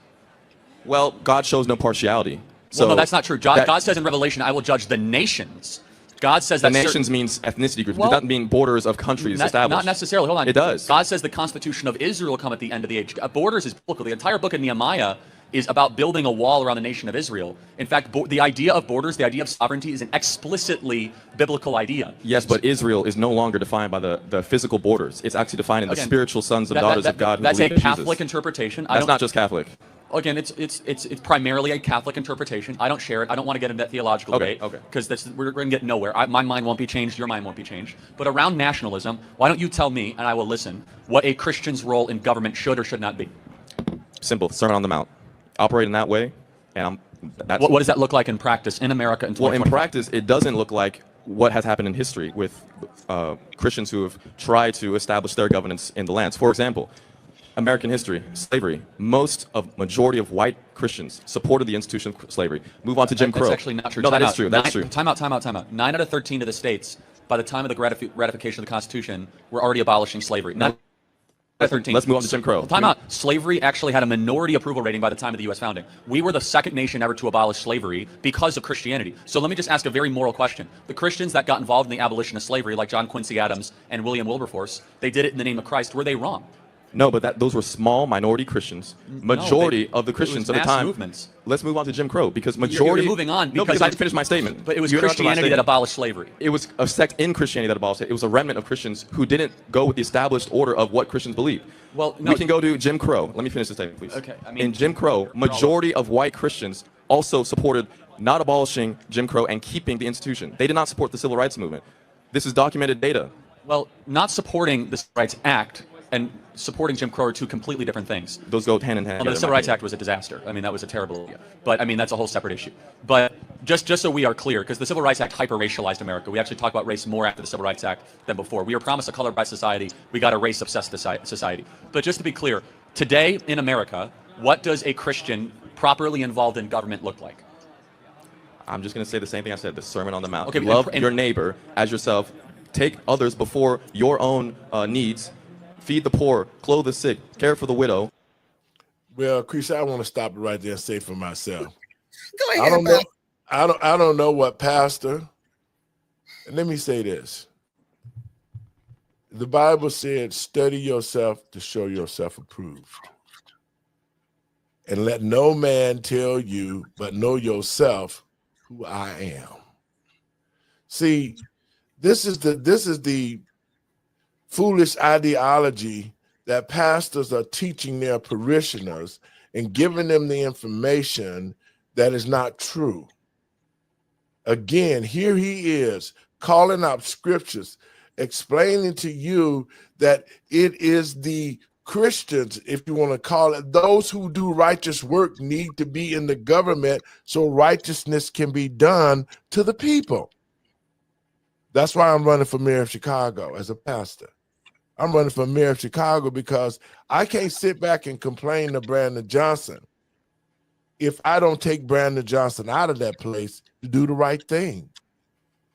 Well, God shows no partiality. So well, no, that's not true. God says in Revelation, "I will judge the nations." God says that the nations means ethnicity groups. It doesn't mean borders of countries established. Not necessarily. Hold on. It does. God says the constitution of Israel will come at the end of the age. Borders is biblical. The entire book of Nehemiah is about building a wall around the nation of Israel. In fact, the idea of borders, the idea of sovereignty, is an explicitly biblical idea. Yes, but Israel is no longer defined by the physical borders. It's actually defined in the spiritual sons and daughters of God who believe in Jesus. That's a Catholic interpretation. That's not just Catholic. Again, it's primarily a Catholic interpretation. I don't share it. I don't want to get into that theological debate. Okay. Because we're going to get nowhere. My mind won't be changed. Your mind won't be changed. But around nationalism, why don't you tell me, and I will listen, what a Christian's role in government should or should not be? Simple. Sermon on the Mount. Operate in that way, and what does that look like in practice in America in 2025? Well, in practice, it doesn't look like what has happened in history with Christians who have tried to establish their governance in the lands. For example, American history, slavery, majority of white Christians supported the institution of slavery. Move on to Jim Crow. That's actually not true. No, that is true. That's true. Time out. 9 out of 13 of the states, by the time of the ratification of the Constitution, were already abolishing slavery. Not 13. Let's move on to Jim Crow. Time out. Slavery actually had a minority approval rating by the time of the U.S. founding. We were the second nation ever to abolish slavery because of Christianity. So let me just ask a very moral question. The Christians that got involved in the abolition of slavery, like John Quincy Adams and William Wilberforce, they did it in the name of Christ. Were they wrong? No, but those were small minority Christians. Majority of the Christians at the time. Movements. Let's move on to Jim Crow because majority. You're moving on. No, because I didn't finish my statement. But it was Christianity that abolished slavery. It was a sect in Christianity that abolished it. It was a remnant of Christians who didn't go with the established order of what Christians believe. Well, no, we can go to Jim Crow. Let me finish the statement, please. Okay. In Jim Crow, majority of white Christians also supported not abolishing Jim Crow and keeping the institution. They did not support the civil rights movement. This is documented data. Well, not supporting the Civil Rights Act and supporting Jim Crow are two completely different things. Those go hand in hand. Well, the Civil Rights Act was a disaster. I mean, that was a terrible idea. But I mean, that's a whole separate issue. But just so we are clear, because the Civil Rights Act hyper-racialized America. We actually talk about race more after the Civil Rights Act than before. We were promised a color-based society. We got a race-obsessed society. But just to be clear, today in America, what does a Christian properly involved in government look like? I'm just going to say the same thing I said, the Sermon on the Mount. Okay, love your neighbor as yourself. Take others before your own needs. Feed the poor, clothe the sick, care for the widow. Well, Chris, I want to stop it right there and say for myself. Go ahead. I don't know what pastor. And let me say this. The Bible said, study yourself to show yourself approved. And let no man tell you, but know yourself who I am. See, this is the foolish ideology that pastors are teaching their parishioners and giving them the information that is not true. Again, here he is calling out scriptures, explaining to you that it is the Christians, if you want to call it, those who do righteous work need to be in the government so righteousness can be done to the people. That's why I'm running for mayor of Chicago as a pastor. I'm running for mayor of Chicago because I can't sit back and complain to Brandon Johnson if I don't take Brandon Johnson out of that place to do the right thing.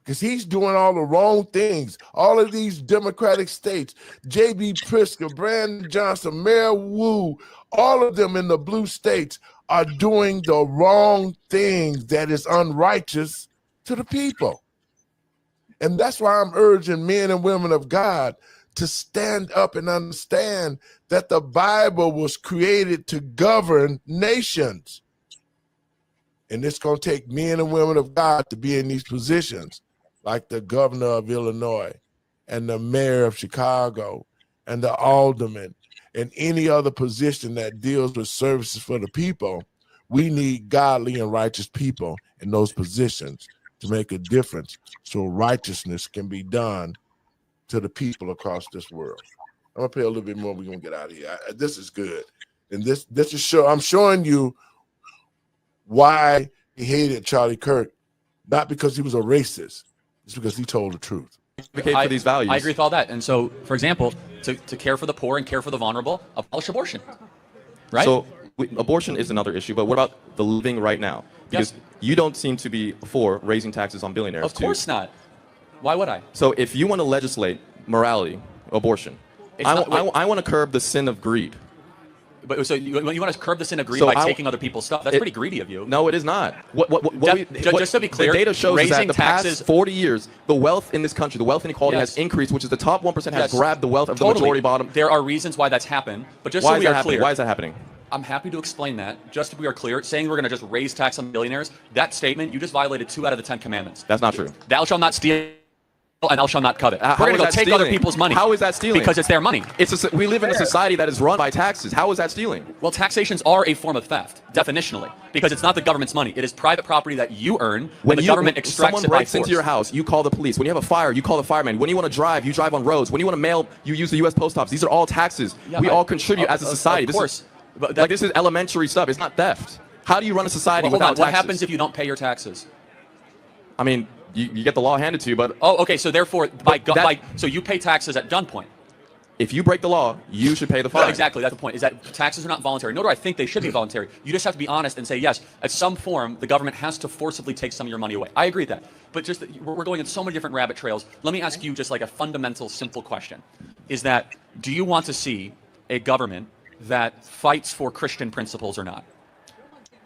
Because he's doing all the wrong things. All of these Democratic states, J.B. Pritzker, Brandon Johnson, Mayor Wu, all of them in the blue states are doing the wrong things that is unrighteous to the people. And that's why I'm urging men and women of God to stand up and understand that the Bible was created to govern nations. And it's going to take men and women of God to be in these positions, like the governor of Illinois and the mayor of Chicago and the alderman and any other position that deals with services for the people. We need godly and righteous people in those positions to make a difference so righteousness can be done to the people across this world. I'm gonna pay a little bit more. We're gonna get out of here. This is good, and this is show. I'm showing you why he hated Charlie Kirk, not because he was a racist. It's because he told the truth. For these values. I agree with all that. And so, for example, to care for the poor and care for the vulnerable, abolish abortion. Right. So abortion is another issue, but what about the living right now? Because you don't seem to be for raising taxes on billionaires. Of course not. Why would I? So if you want to legislate morality, abortion, I want to curb the sin of greed. But so you want to curb the sin of greed by taking other people's stuff? That's pretty greedy of you. No, it is not. Just to be clear, the data shows raising that the taxes, past 40 years, the wealth in this country, the wealth inequality has increased, which is the top 1% has grabbed the wealth of the majority bottom. There are reasons why that's happened, but just so we are clear. Why is that happening? I'm happy to explain that. Just to be clear, saying we're going to just raise tax on billionaires, that statement, you just violated 2 out of the 10 commandments. That's not true. Thou shalt not steal, and thou shalt not covet. We're going to go take other people's money. How is that stealing? Because it's their money. We live in a society that is run by taxes. How is that stealing? Well, taxations are a form of theft, definitionally, because it's not the government's money. It is private property that you earn when the government extracts it by force. Someone breaks into your house, you call the police. When you have a fire, you call the fireman. When you want to drive, you drive on roads. When you want to mail, you use the U.S. Post Office. These are all taxes. We all contribute as a society. Of course. This is elementary stuff. It's not theft. How do you run a society without taxes? What happens if you don't pay your taxes? I mean, you get the law handed to you, but... Oh, okay, so therefore, so you pay taxes at gunpoint. If you break the law, you should pay the fine. No, exactly. That's the point, is that taxes are not voluntary. Nor do I think they should be voluntary. You just have to be honest and say, yes, at some form, the government has to forcibly take some of your money away. I agree with that. But just that we're going in so many different rabbit trails. Let me ask you just like a fundamental, simple question. Is that, do you want to see a government that fights for Christian principles or not?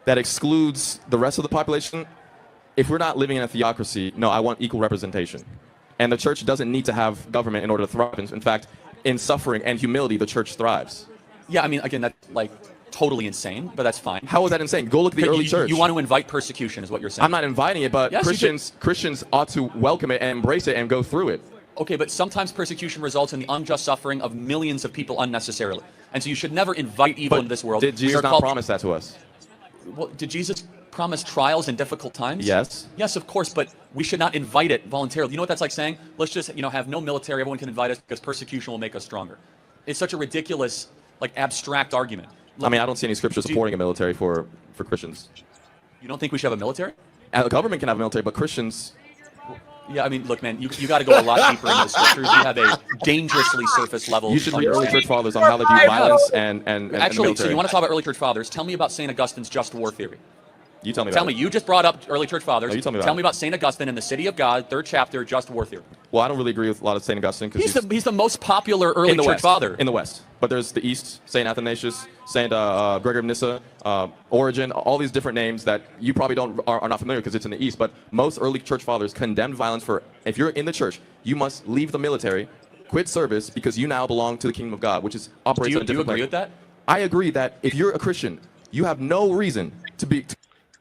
That excludes the rest of the population? If we're not living in a theocracy, no, I want equal representation. And the church doesn't need to have government in order to thrive. In fact, in suffering and humility, the church thrives. Yeah, I mean, again, that's like totally insane, but that's fine. How is that insane? Go look at the early church. You want to invite persecution is what you're saying. I'm not inviting it, but yes, Christians ought to welcome it and embrace it and go through it. Okay, but sometimes persecution results in the unjust suffering of millions of people unnecessarily. And so you should never invite evil into this world. Did Jesus not promise that to us? Well, did Jesus promise trials in difficult times? Yes. Yes, of course, but we should not invite it voluntarily. You know what that's like saying? Let's just, have no military. Everyone can invite us because persecution will make us stronger. It's such a ridiculous, abstract argument. I mean, I don't see any scripture supporting a military for Christians. You don't think we should have a military? And the government can have a military, but Christians... Yeah, I mean, look, man, you got to go a lot deeper into the scriptures. You have a dangerously surface level. You should read early church fathers on how they view violence and Actually, so you want to talk about early church fathers? Tell me about St. Augustine's just war theory. You tell me about it. You just brought up early church fathers. No, you tell me about St. Augustine in the City of God, 3rd chapter, just war theory. Well, I don't really agree with a lot of St. Augustine. He's the most popular early church father. In the West. But there's the East, St. Athanasius, St. Gregory of Nyssa, Origen, all these different names that you probably are not familiar because it's in the East. But most early church fathers condemned violence for, if you're in the church, you must leave the military, quit service, because you now belong to the kingdom of God, which is operates on a different Do you agree with that? I agree that if you're a Christian, you have no reason to be...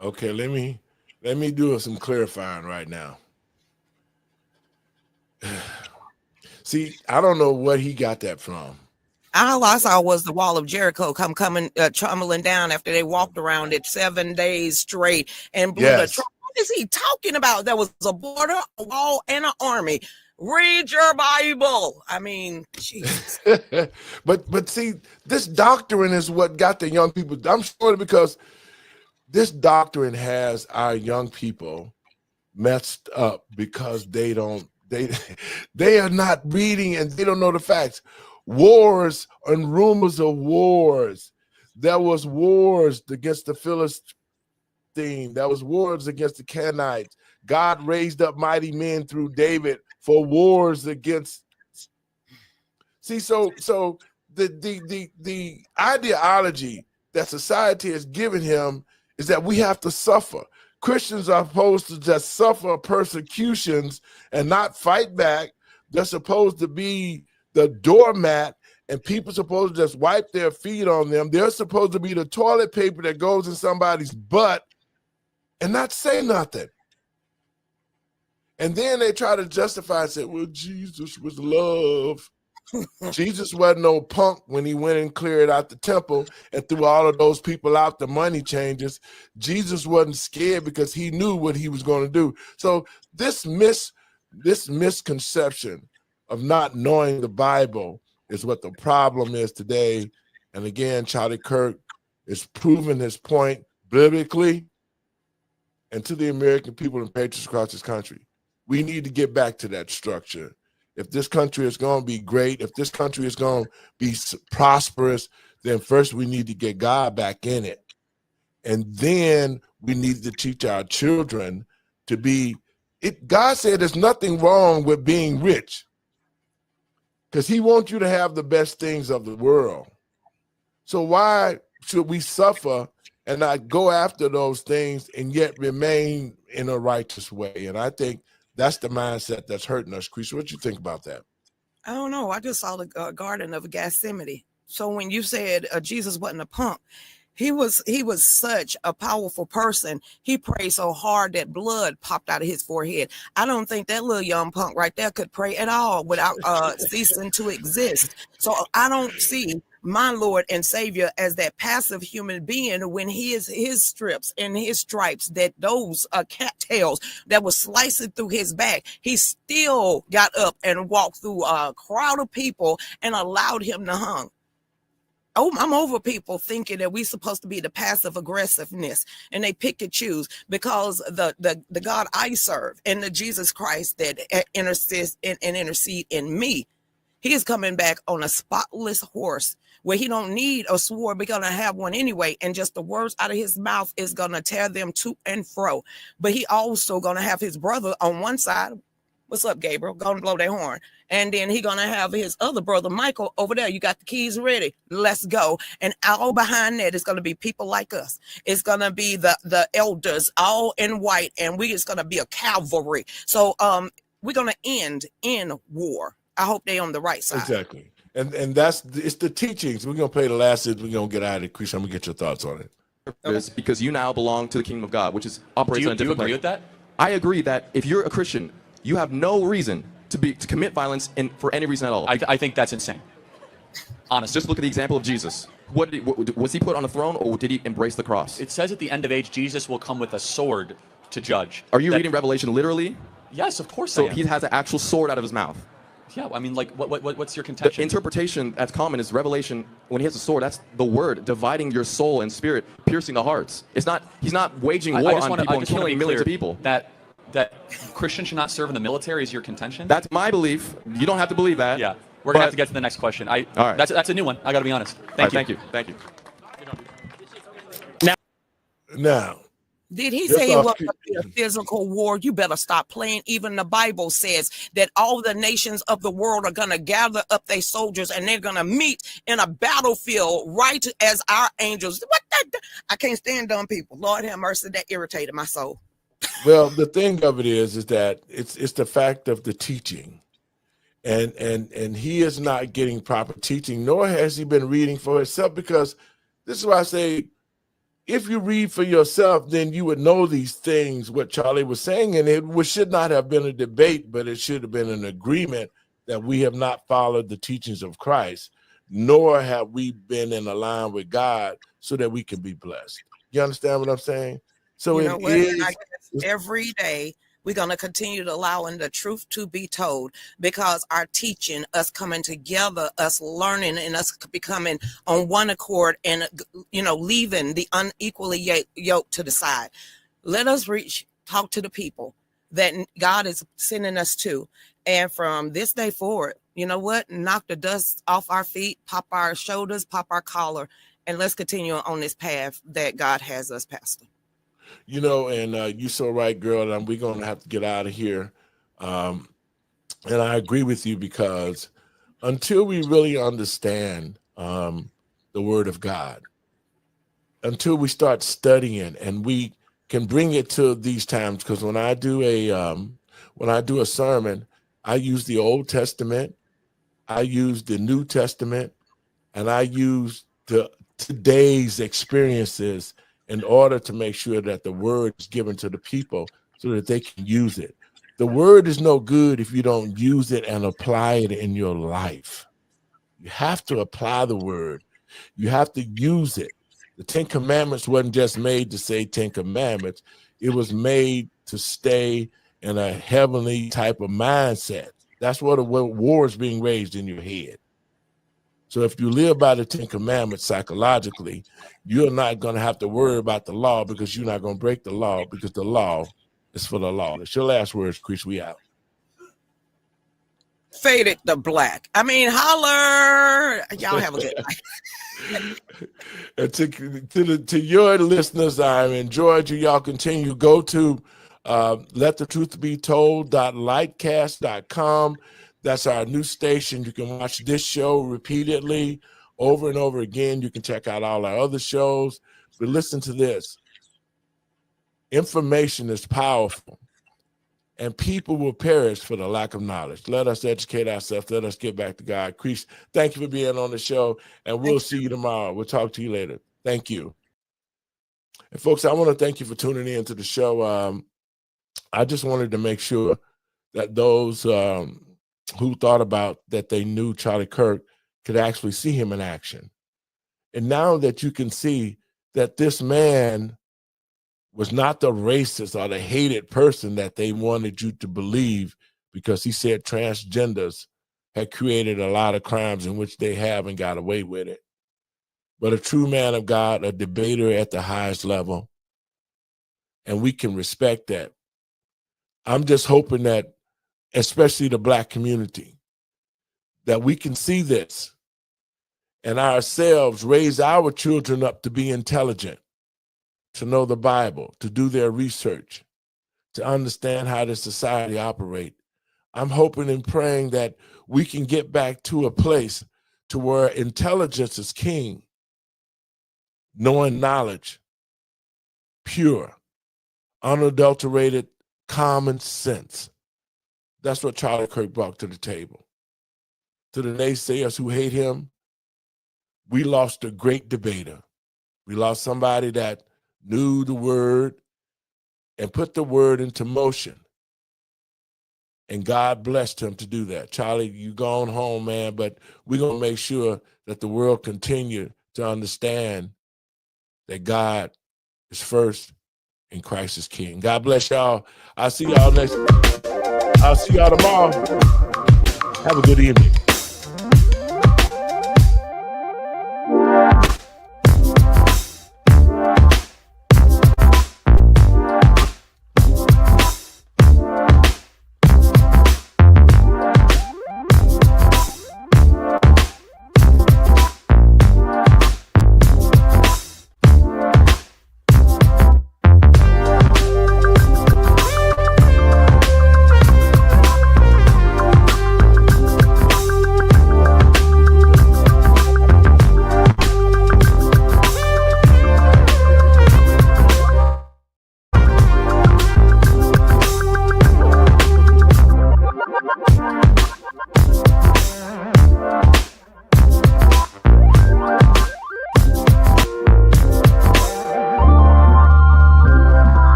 Okay, let me do some clarifying right now. See, I don't know where he got that from. All I saw was the wall of Jericho coming tumbling down after they walked around it 7 days straight and blew the trumpet. What is he talking about? There was a border, a wall, and an army. Read your Bible. I mean, Jesus. but see, this doctrine is what got the young people. I'm sure because this doctrine has our young people messed up because they are not reading and they don't know the facts. Wars and rumors of wars. There was wars against the Philistines. There was wars against the Canaanites. God raised up mighty men through David for wars against. See, so the ideology that society has given him is that we have to suffer. Christians are supposed to just suffer persecutions and not fight back. They're supposed to be the doormat, and people are supposed to just wipe their feet on them. They're supposed to be the toilet paper that goes in somebody's butt and not say nothing. And then they try to justify and say, well, Jesus was love. Jesus wasn't no punk when he went and cleared out the temple and threw all of those people out, the money changers. Jesus wasn't scared because he knew what he was going to do. So this misconception of not knowing the Bible is what the problem is today. And again, Charlie Kirk is proving his point biblically and to the American people and patriots across this country. We need to get back to that structure. If this country is going to be great, if this country is going to be prosperous, then first we need to get God back in it. And then we need to teach our children to be it. God said there's nothing wrong with being rich because he wants you to have the best things of the world. So why should we suffer and not go after those things and yet remain in a righteous way? And I think that's the mindset that's hurting us. Krisha, what you think about that? I don't know. I just saw the Garden of Gethsemane. So when you said Jesus wasn't a punk, he was such a powerful person. He prayed so hard that blood popped out of his forehead. I don't think that little young punk right there could pray at all without ceasing to exist. So I don't see my Lord and Savior as that passive human being when his strips and his stripes, that those cattails that was slicing through his back, he still got up and walked through a crowd of people and allowed him to hang. Oh, I'm over people thinking that we're supposed to be the passive aggressiveness and they pick and choose because the God I serve and the Jesus Christ that intercede in me, He is coming back on a spotless horse where he don't need a sword. We're going to have one anyway. And just the words out of his mouth is going to tear them to and fro. But he also going to have his brother on one side. What's up, Gabriel? Go and blow their horn. And then he going to have his other brother, Michael, over there. You got the keys ready. Let's go. And all behind that is going to be people like us. It's going to be the elders all in white. And it's going to be a cavalry. So we're going to end in war. I hope they're on the right side. Exactly. And it's the teachings. We're going to play the last. We're going to get out of it. Chris, I'm going to get your thoughts on it. Okay. Because you now belong to the kingdom of God, which is operates on a different Do you agree level. with that? I agree that if you're a Christian, you have no reason to commit violence for any reason at all. I think that's insane. Honestly. Just look at the example of Jesus. Was he put on a throne, or did he embrace the cross? It says at the end of age, Jesus will come with a sword to judge. Are you reading Revelation literally? Yes, of course So I am. he has an actual sword out of his mouth. Yeah, I mean, like, what's your contention? The interpretation that's common is Revelation, when he has a sword, that's the word dividing your soul and spirit, piercing the hearts. He's not waging war on people and killing millions of people. That Christians should not serve in the military is your contention? That's my belief. You don't have to believe that. Yeah. We're going to have to get to the next question. All right. That's a new one. I got to be honest. Thank you. Thank you. Now, did he say it was going to be a physical war? You better stop playing. Even the Bible says that all the nations of the world are going to gather up their soldiers and they're going to meet in a battlefield right as our angels. I can't stand dumb people. Lord have mercy. That irritated my soul. Well, the thing of it is that it's the fact of the teaching, and he is not getting proper teaching, nor has he been reading for himself. Because this is why I say, if you read for yourself, then you would know these things. What Charlie was saying, and it should not have been a debate, but it should have been an agreement that we have not followed the teachings of Christ, nor have we been in a line with God so that we can be blessed. You understand what I'm saying? So you know what? I guess every day we're going to continue to allowing the truth to be told, because our teaching, us coming together, us learning, and us becoming on one accord, and leaving the unequally yoked to the side. Let us talk to the people that God is sending us to, and from this day forward, you know what? Knock the dust off our feet, pop our shoulders, pop our collar, and let's continue on this path that God has us, Pastor. And you're so right, girl. And we're going to have to get out of here. And I agree with you, because until we really understand the Word of God, until we start studying and we can bring it to these times, because when I do a sermon, I use the Old Testament, I use the New Testament, and I use today's experiences in order to make sure that the word is given to the people so that they can use it. The word is no good if you don't use it and apply it in your life. You have to apply the word. You have to use it. The 10 Commandments wasn't just made to say 10 Commandments. It was made to stay in a heavenly type of mindset. That's what war is being raised in your head. So if you live by the 10 Commandments psychologically, you're not going to have to worry about the law, because you're not going to break the law, because the law is for the law. That's your last words, Chris. We out. Faded the black. I mean, holler. Y'all have a good night. And to your listeners, I'm in Georgia. Y'all continue. Go to letthetruthbetold.lightcast.com. That's our new station. You can watch this show repeatedly over and over again. You can check out all our other shows. But listen to this. Information is powerful, and people will perish for the lack of knowledge. Let us educate ourselves. Let us get back to God. Chris, thank you for being on the show, and we'll see you tomorrow. We'll talk to you later. Thank you. And folks, I want to thank you for tuning in to the show. I just wanted to make sure that those who thought about that they knew Charlie Kirk could actually see him in action. And now that you can see that this man was not the racist or the hated person that they wanted you to believe, because he said transgenders had created a lot of crimes in which they have and got away with it. But a true man of God, a debater at the highest level, and we can respect that. I'm just hoping that, especially the Black community, that we can see this and ourselves raise our children up to be intelligent, to know the Bible, to do their research, to understand how the society operates. I'm hoping and praying that we can get back to a place to where intelligence is king, knowing knowledge, pure, unadulterated common sense. That's what Charlie Kirk brought to the table. To the naysayers who hate him, we lost a great debater. We lost somebody that knew the word and put the word into motion. And God blessed him to do that. Charlie, you gone home, man, but we're going to make sure that the world continue to understand that God is first and Christ is king. God bless y'all. I'll see y'all tomorrow. Have a good evening.